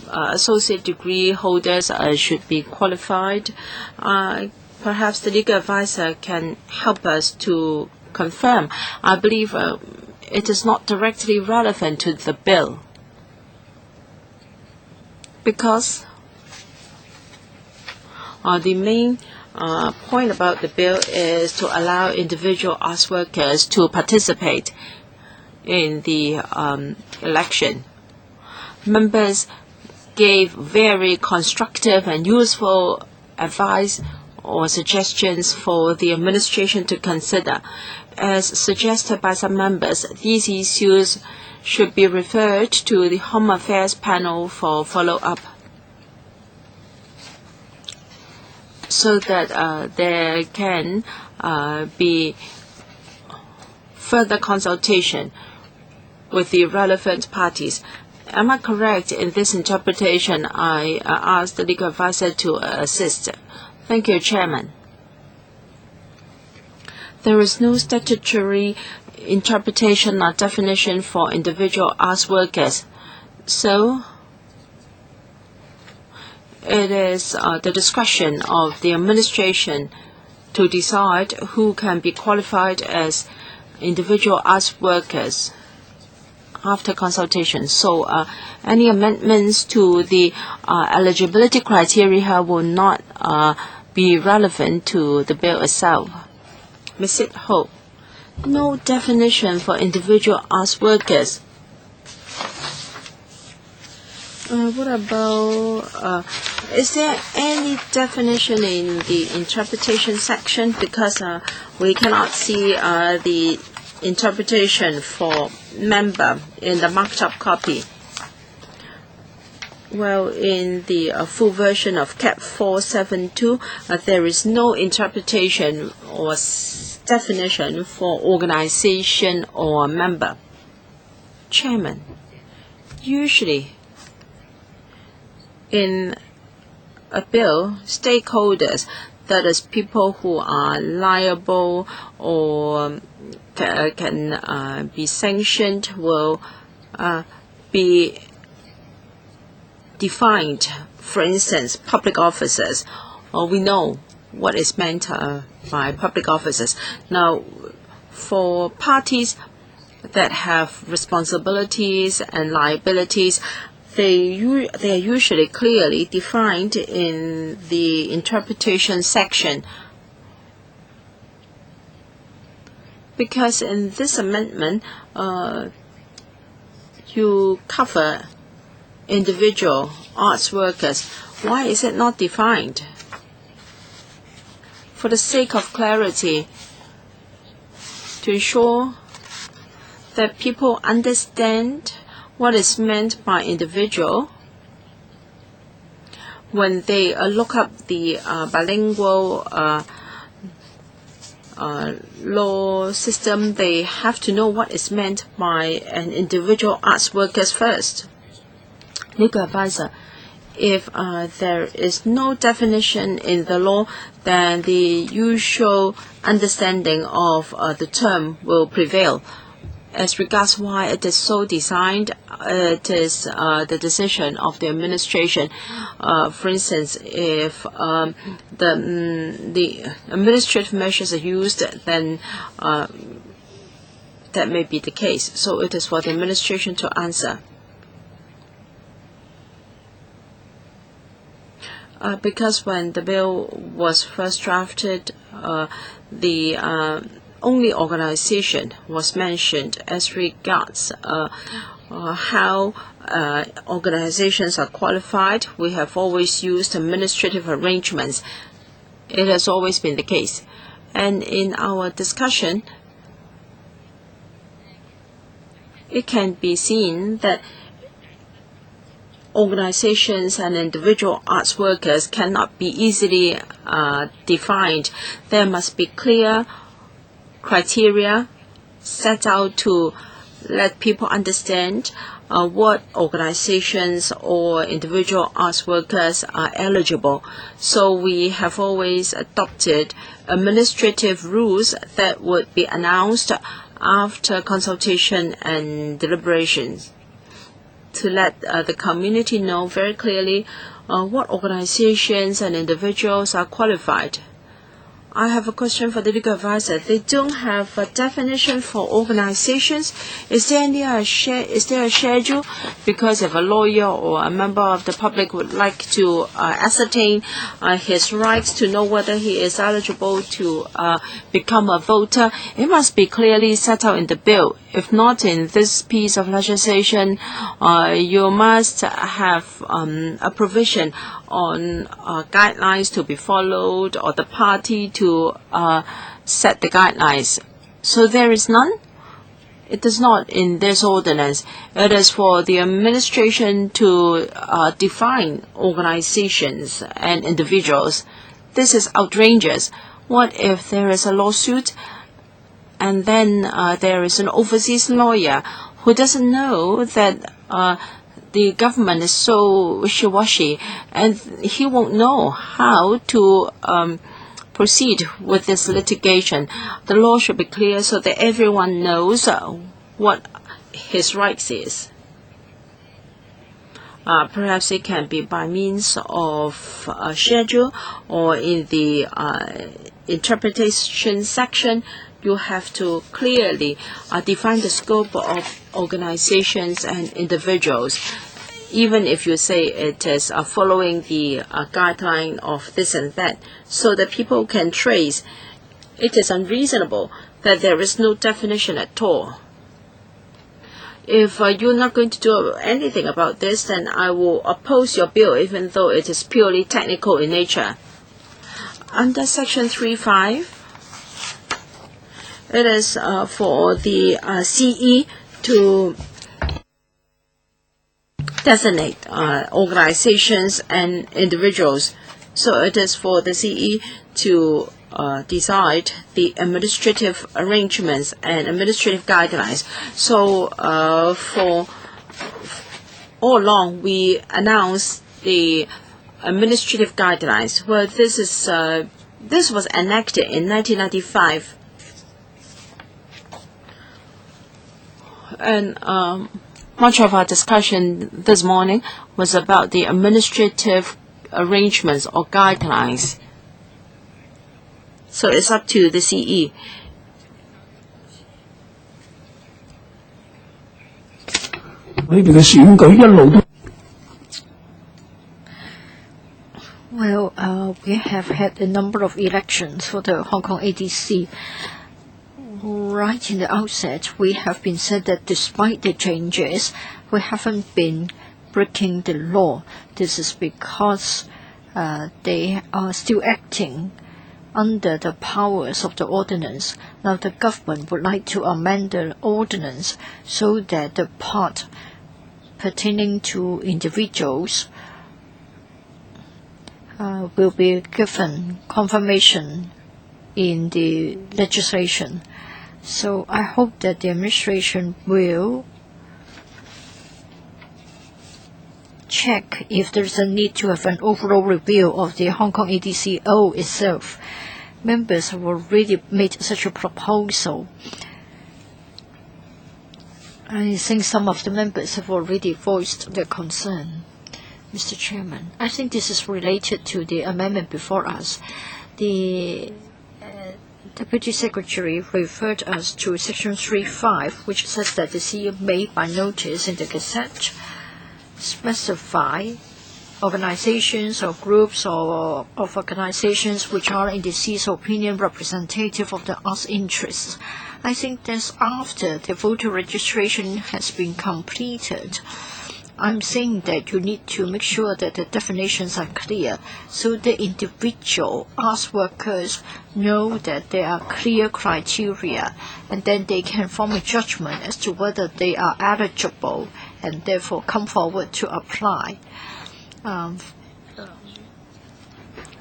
associate degree holders should be qualified. Perhaps the legal advisor can help us to confirm. I believe it is not directly relevant to the bill, because the main point about the bill is to allow individual arts workers to participate in the election. Members gave very constructive and useful advice or suggestions for the administration to consider. As suggested by some members, these issues should be referred to the Home Affairs panel for follow-up, so that there can be further consultation with the relevant parties. Am I correct in this interpretation? I asked the legal advisor to assist. Thank you, Chairman. There is no statutory interpretation or definition for individual arts workers. So it is the discretion of the administration to decide who can be qualified as individual arts workers after consultation. So any amendments to the eligibility criteria will not be relevant to the bill itself. Ms. Sit Ho, no definition for individual arts workers. What about, is there any definition in the interpretation section? Because we cannot see the interpretation for member in the marked up copy. Well, in the full version of CAP 472, there is no interpretation or definition for organization or member. Chairman, usually in a bill, stakeholders, that is people who are liable or can be sanctioned, will be defined. For instance, public officers, or we know what is meant by public officers. Now, for parties that have responsibilities and liabilities, they are usually clearly defined in the interpretation section. Because in this amendment, you cover individual arts workers. Why is it not defined? For the sake of clarity, to ensure that people understand what is meant by individual, when they look up the bilingual law system, they have to know what is meant by an individual arts workers first. Legal advisor, if there is no definition in the law, then the usual understanding of the term will prevail. As regards why it is so designed, it is the decision of the administration. For instance, if the administrative measures are used, then that may be the case. So it is for the administration to answer. Because when the bill was first drafted, the only organization was mentioned. As regards how organizations are qualified, we have always used administrative arrangements. It has always been the case. And in our discussion, it can be seen that organizations and individual arts workers cannot be easily defined. There must be clear criteria set out to let people understand what organizations or individual arts workers are eligible. So we have always adopted administrative rules that would be announced after consultation and deliberations to let the community know very clearly what organizations and individuals are qualified. I have a question for the legal advisor. They don't have a definition for organizations. Is there a schedule? Because if a lawyer or a member of the public would like to ascertain his rights to know whether he is eligible to become a voter, it must be clearly set out in the bill. If not in this piece of legislation, you must have a provision on guidelines to be followed, or the party to set the guidelines. So there is none? It is not in this ordinance. It is for the administration to define organizations and individuals. This is outrageous. What if there is a lawsuit and then there is an overseas lawyer who doesn't know that the government is so wishy-washy, and he won't know how to proceed with this litigation? The law should be clear so that everyone knows what his rights is. Perhaps it can be by means of a schedule, or in the interpretation section, you have to clearly define the scope of organizations and individuals. Even if you say it is following the guideline of this and that, so that people can trace. It is unreasonable that there is no definition at all. If you're not going to do anything about this, then I will oppose your bill, even though it is purely technical in nature. Under Section 3.5, it is for the CE to designate organizations and individuals. So it is for the CE to decide the administrative arrangements and administrative guidelines. So for all along, we announced the administrative guidelines. Well, this was enacted in 1995. And much of our discussion this morning was about the administrative arrangements or guidelines. So it's up to the CE. Well, we have had a number of elections for the Hong Kong ADC. Right in the outset, we have been said that despite the changes, we haven't been breaking the law. This is because they are still acting under the powers of the ordinance. Now the government would like to amend the ordinance so that the part pertaining to individuals will be given confirmation in the legislation. So I hope that the administration will check if there's a need to have an overall review of the Hong Kong ADCO itself. Members have already made such a proposal. I think some of the members have already voiced their concern. Mr. Chairman, I think this is related to the amendment before us. The Deputy Secretary referred us to Section 3.5, which says that the CEO may, by notice in the Gazette, specify organizations or groups or of organizations which are in the CE's opinion representative of the arts interests. I think that's after the voter registration has been completed. I'm saying that you need to make sure that the definitions are clear so the individual arts workers know that there are clear criteria, and then they can form a judgment as to whether they are eligible and therefore come forward to apply.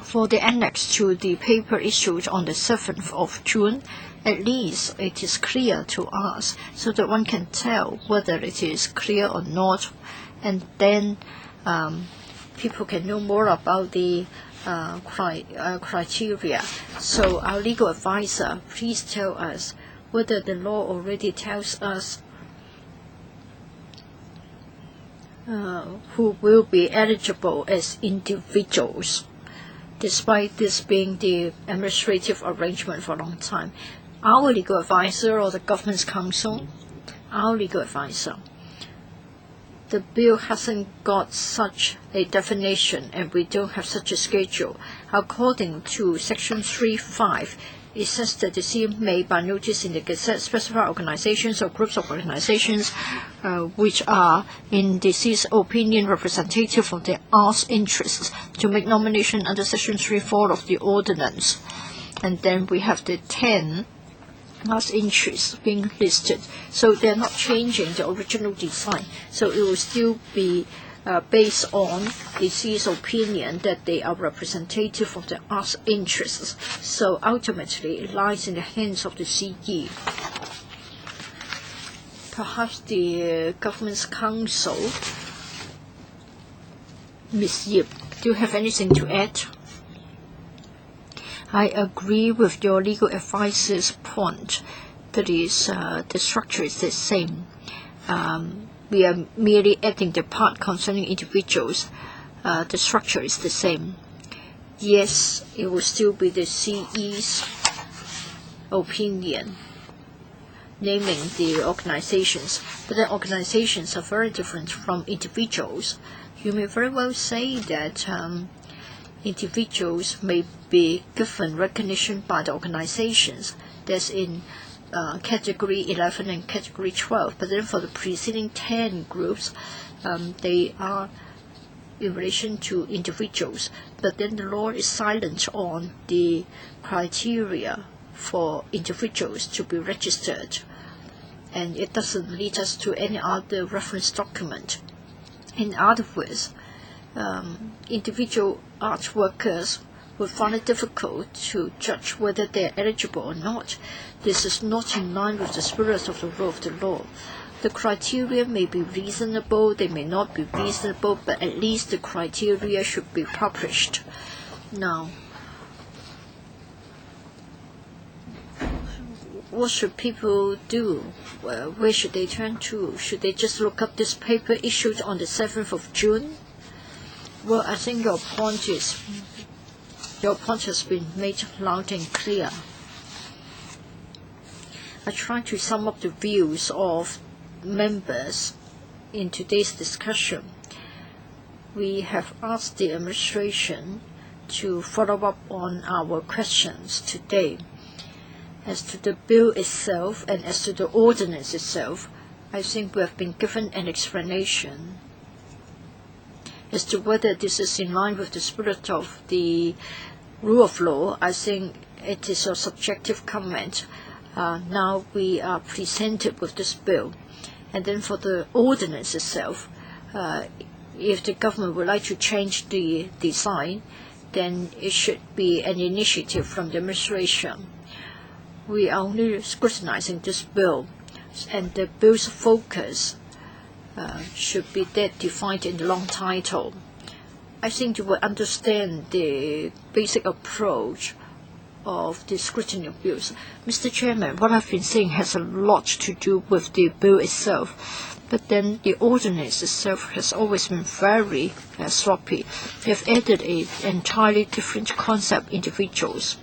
For the annex to the paper issued on the 7th of June, at least it is clear to us so that one can tell whether it is clear or not, and then people can know more about the criteria. So our legal advisor, please tell us whether the law already tells us who will be eligible as individuals, despite this being the administrative arrangement for a long time. Our legal advisor or the government's counsel, our legal advisor, the bill hasn't got such a definition and we don't have such a schedule. According to Section 3.5, it says that the CM may, by notice in the Gazette, specify organizations or groups of organizations which are, in the CE's opinion, representative of the arts interests to make nomination under Section 3.4 of the ordinance. And then we have the 10 arts interests being listed. So they're not changing the original design. So it will still be based on the CE's opinion that they are representative of the arts interests. So ultimately, it lies in the hands of the CE. Perhaps the government's counsel, Ms. Yip, do you have anything to add? I agree with your legal advisor's point. That is, the structure is the same. We are merely adding the part concerning individuals. The structure is the same. Yes, it will still be the CE's opinion, naming the organizations. But the organizations are very different from individuals. You may very well say that individuals may be given recognition by the organizations. That's in Category 11 and Category 12. But then for the preceding 10 groups, they are in relation to individuals. But then the law is silent on the criteria for individuals to be registered. And it doesn't lead us to any other reference document. In other words, individual art workers will find it difficult to judge whether they are eligible or not. This is not in line with the spirit of the rule of the law. The criteria may be reasonable, they may not be reasonable, but at least the criteria should be published. Now, what should people do? Where should they turn to? Should they just look up this paper issued on the 7th of June? Well, I think your point has been made loud and clear. I try to sum up the views of members in today's discussion. We have asked the administration to follow up on our questions today. As to the bill itself and as to the ordinance itself, I think we have been given an explanation. As to whether this is in line with the spirit of the rule of law, I think it is a subjective comment. Now we are presented with this bill. And then for the ordinance itself, if the government would like to change the design, then it should be an initiative from the administration. We are only scrutinizing this bill, and the bill's focus should be that defined in the long title. I think you will understand the basic approach of the scrutiny of bills. Mr. Chairman, what I've been saying has a lot to do with the bill itself, but then the ordinance itself has always been very sloppy. They have added an entirely different concept individuals.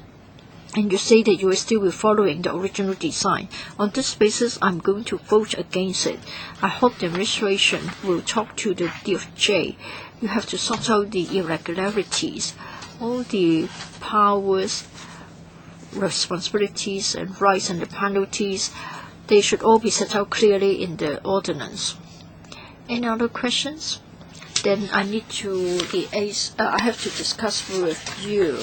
And you say that you are still following the original design. On this basis, I'm going to vote against it. I hope the administration will talk to the DFJ. You have to sort out the irregularities, all the powers, responsibilities and rights and the penalties. They should all be set out clearly in the ordinance. Any other questions? Then I need to liaise. I have to discuss with you.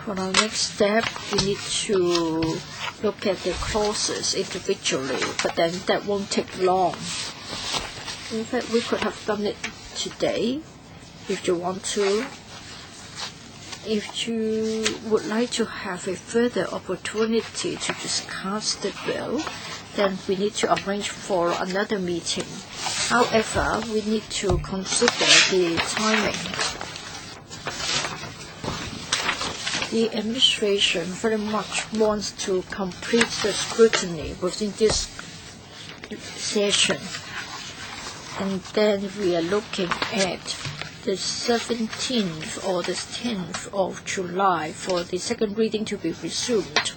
For our next step, we need to look at the clauses individually, but then that won't take long. In fact, we could have done it today, if you want to. If you would like to have a further opportunity to discuss the bill, then we need to arrange for another meeting. However, we need to consider the timing. The administration very much wants to complete the scrutiny within this session. And then we are looking at the 17th or the 10th of July for the second reading to be resumed.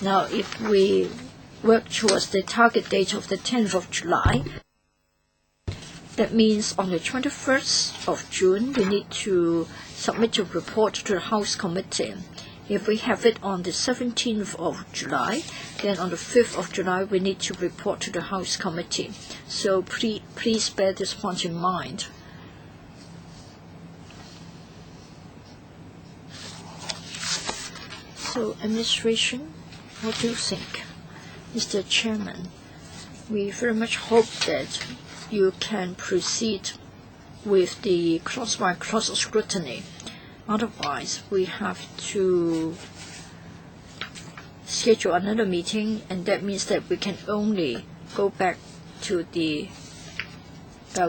Now, if we work towards the target date of the 10th of July, that means on the 21st of June, we need to submit a report to the House Committee. If we have it on the 17th of July, then on the 5th of July, we need to report to the House Committee. So please bear this point in mind. So, administration, what do you think? Mr. Chairman, we very much hope that you can proceed with the cross-by-cross scrutiny. Otherwise, we have to schedule another meeting, and that means that we can only go back to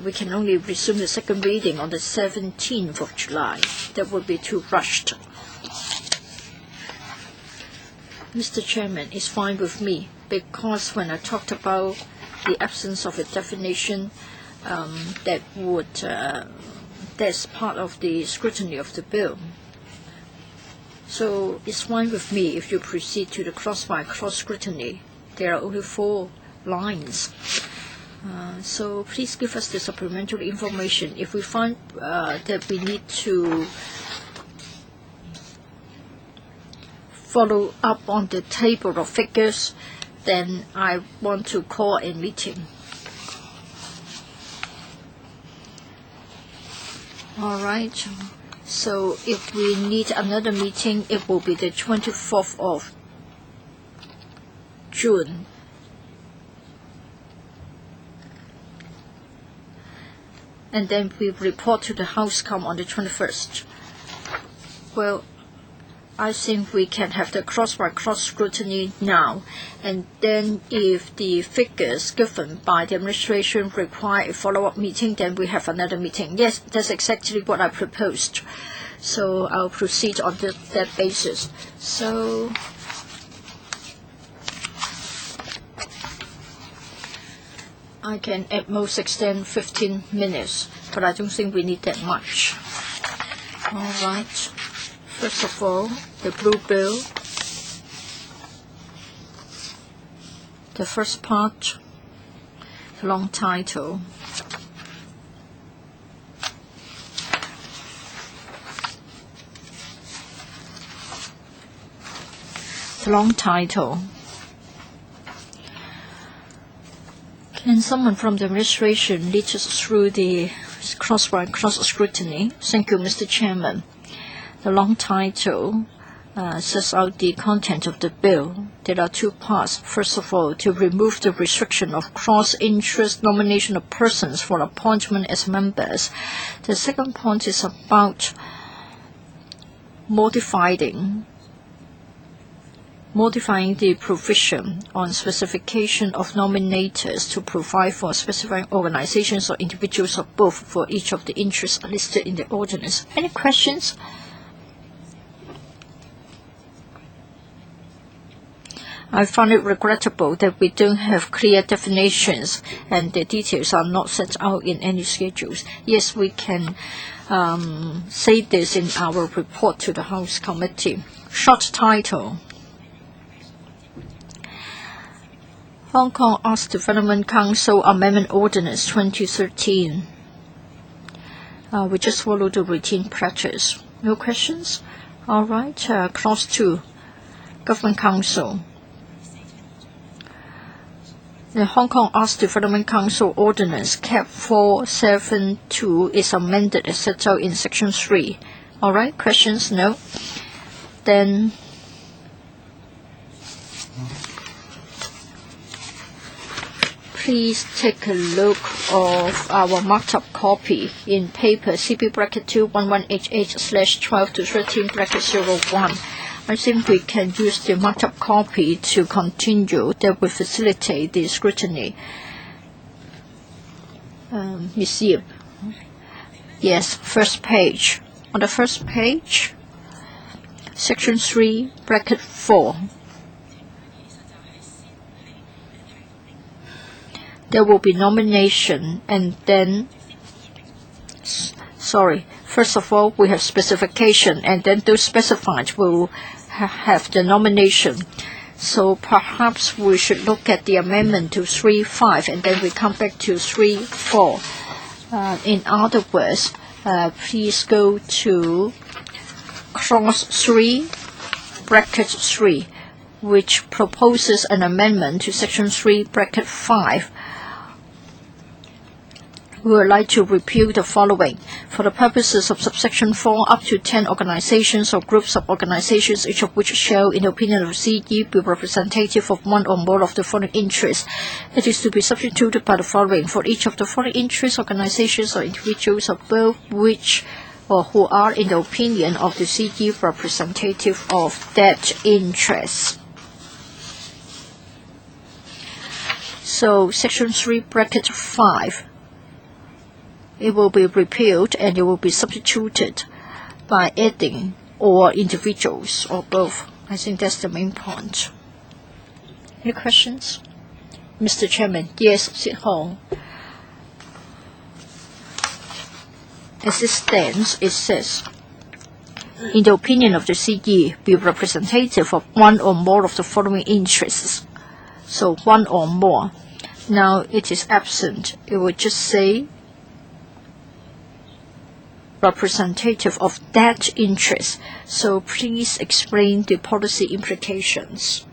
we can only resume the second reading on the 17th of July. That would be too rushed. Mr. Chairman, it's fine with me, because when I talked about the absence of a definition, that's part of the scrutiny of the bill. So it's fine with me if you proceed to the cross-by-cross scrutiny. There are only 4 lines. So please give us the supplementary information. If we find that we need to follow up on the table of figures, then I want to call a meeting. All right. So if we need another meeting, it will be the 24th of June. And then we report to the House Com on the 21st. Well, I think we can have the cross-by-cross scrutiny now, and then if the figures given by the administration require a follow-up meeting, then we have another meeting. Yes, that's exactly what I proposed. So I'll proceed on that basis. So I can at most extend 15 minutes, but I don't think we need that much. All right. First of all, the blue bill. The first part, the long title. long title. Can someone from the administration lead us through the cross scrutiny? Thank you, Mr. Chairman. The long title sets out the content of the bill. There are two parts. First of all, to remove the restriction of cross-interest nomination of persons for appointment as members. The second point is about modifying the provision on specification of nominators to provide for specific organizations or individuals or both for each of the interests listed in the ordinance. Any questions? I find it regrettable that we don't have clear definitions and the details are not set out in any schedules. Yes, we can say this in our report to the House Committee. Short title. Hong Kong Arts Development Council Amendment Ordinance 2013. We just follow the routine practice. No questions? All right. Clause 2. Government Council. The Hong Kong Arts Development Council Ordinance Cap 472 is amended as set out in Section 3. All right. Questions? No. Then please take a look of our marked up copy in paper CB bracket 211HH/12-13 bracket 01. I think we can use the marked up copy to continue. That will facilitate the scrutiny. Ms. Yip. Yes, first page. On the first page, Section 3 bracket 4. There will be nomination and then, first of all, we have specification and then those specified will have the nomination. So perhaps we should look at the amendment to 3.5 and then we come back to 3.4. In other words, please go to clause 3, bracket 3, which proposes an amendment to Section 3, bracket 5. We would like to repeal the following. For the purposes of subsection 4, up to 10 organizations or groups of organizations, each of which shall, in the opinion of the CE, be representative of one or more of the following interests. It is to be substituted by the following. For each of the following interests, organizations or individuals or both which or who are, in the opinion of the CE, representative of that interest. So, Section 3, bracket 5. It will be repealed and it will be substituted by adding or individuals or both. I think that's the main point. Any questions? Mr. Chairman, yes, Sit Hong. As it stands, it says, in the opinion of the CE, be representative of one or more of the following interests. So one or more. Now it is absent. It would just say representative of that interest. So please explain the policy implications.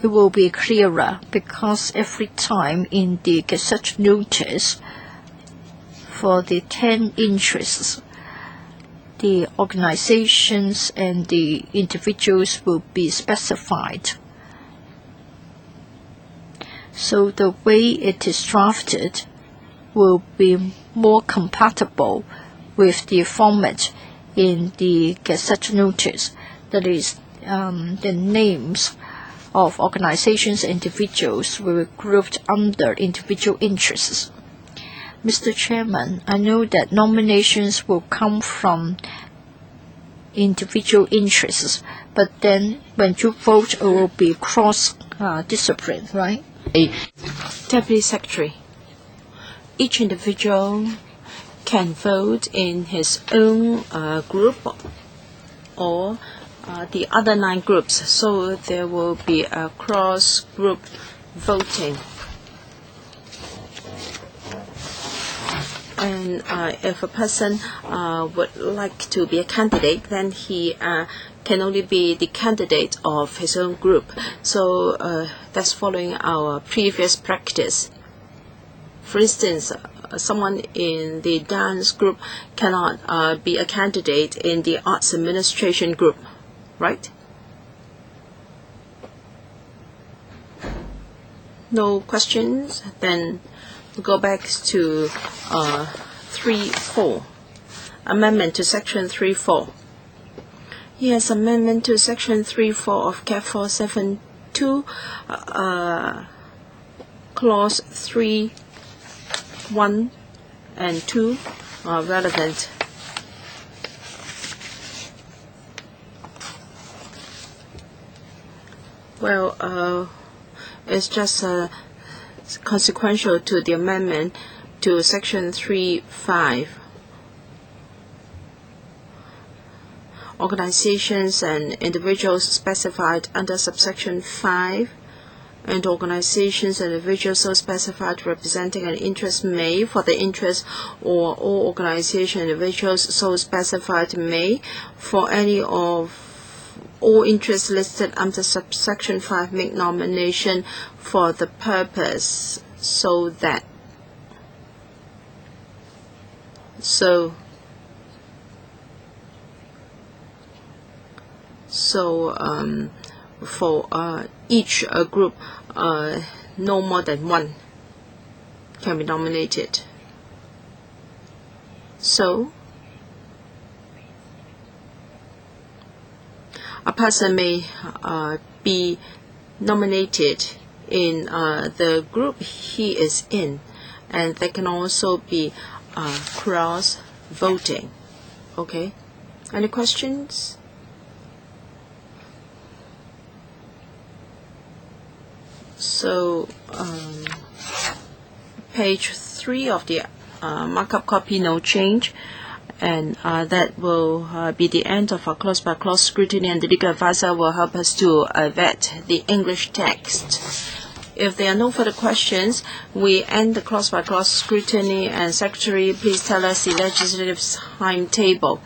It will be clearer because every time in the Gazette notice for the 10 interests, the organizations and the individuals will be specified. So the way it is drafted will be more compatible with the format in the Gazette notice. That is, the names of organizations and individuals will be grouped under individual interests. Mr. Chairman, I know that nominations will come from individual interests, but then when you vote, it will be cross-discipline, right? Deputy Secretary, each individual can vote in his own group or the other 9 groups, so there will be a cross-group voting. And if a person would like to be a candidate, then he can only be the candidate of his own group. So that's following our previous practice. For instance, someone in the dance group cannot be a candidate in the arts administration group, right? No questions? Then we'll go back to 3.4. Amendment to Section 3.4. Yes, amendment to Section 3.4 of Cap 472, Clause 3, 1 and 2 are relevant. Well, it's just consequential to the amendment to Section 3.5. Organizations and individuals specified under subsection 5 and organizations and individuals so specified representing an interest may, for the interest or all organizations and individuals so specified may, for any of all interests listed under subsection 5 make nomination for the purpose so that for each group no more than one can be nominated. So a person may be nominated in the group he is in, and there can also be cross voting. Okay, any questions? So page 3 of the markup copy, no change, and that will be the end of our clause-by-clause scrutiny, and the legal advisor will help us to vet the English text. If there are no further questions, we end the clause-by-clause scrutiny, and Secretary, please tell us the legislative timetable.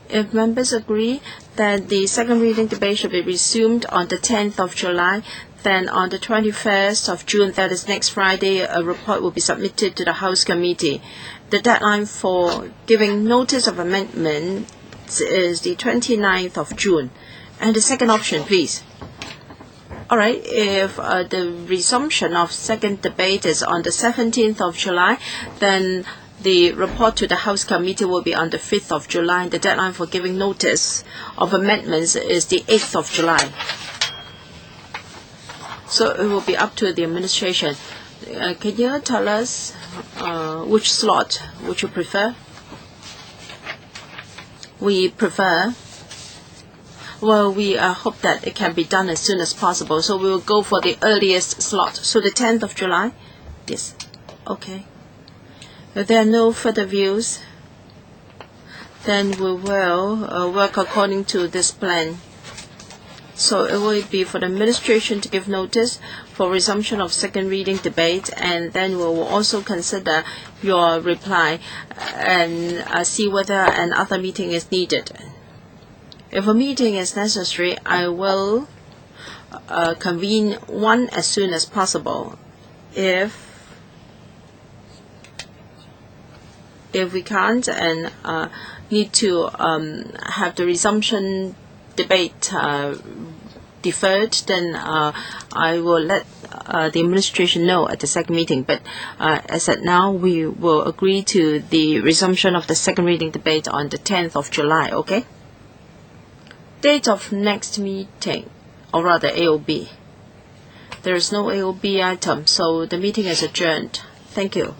If members agree that the second reading debate should be resumed on the 10th of July, then on the 21st of June, that is next Friday, a report will be submitted to the House Committee. The deadline for giving notice of amendment is the 29th of June. And the second option, please. All right, if the resumption of second debate is on the 17th of July, then the report to the House Committee will be on the 5th of July. And the deadline for giving notice of amendments is the 8th of July. So it will be up to the administration. Can you tell us which slot would you prefer? We prefer, well, we hope that it can be done as soon as possible. So we will go for the earliest slot. So the 10th of July? Yes. Okay. If there are no further views, then we will work according to this plan. So it will be for the administration to give notice for resumption of second reading debate, and then we will also consider your reply and see whether another meeting is needed. If a meeting is necessary, I will convene one as soon as possible. If we can't and need to have the resumption debate deferred, then I will let the administration know at the second meeting. But as at now, we will agree to the resumption of the second reading debate on the 10th of July, okay? Date of next meeting, or rather AOB. There is no AOB item, so the meeting is adjourned. Thank you.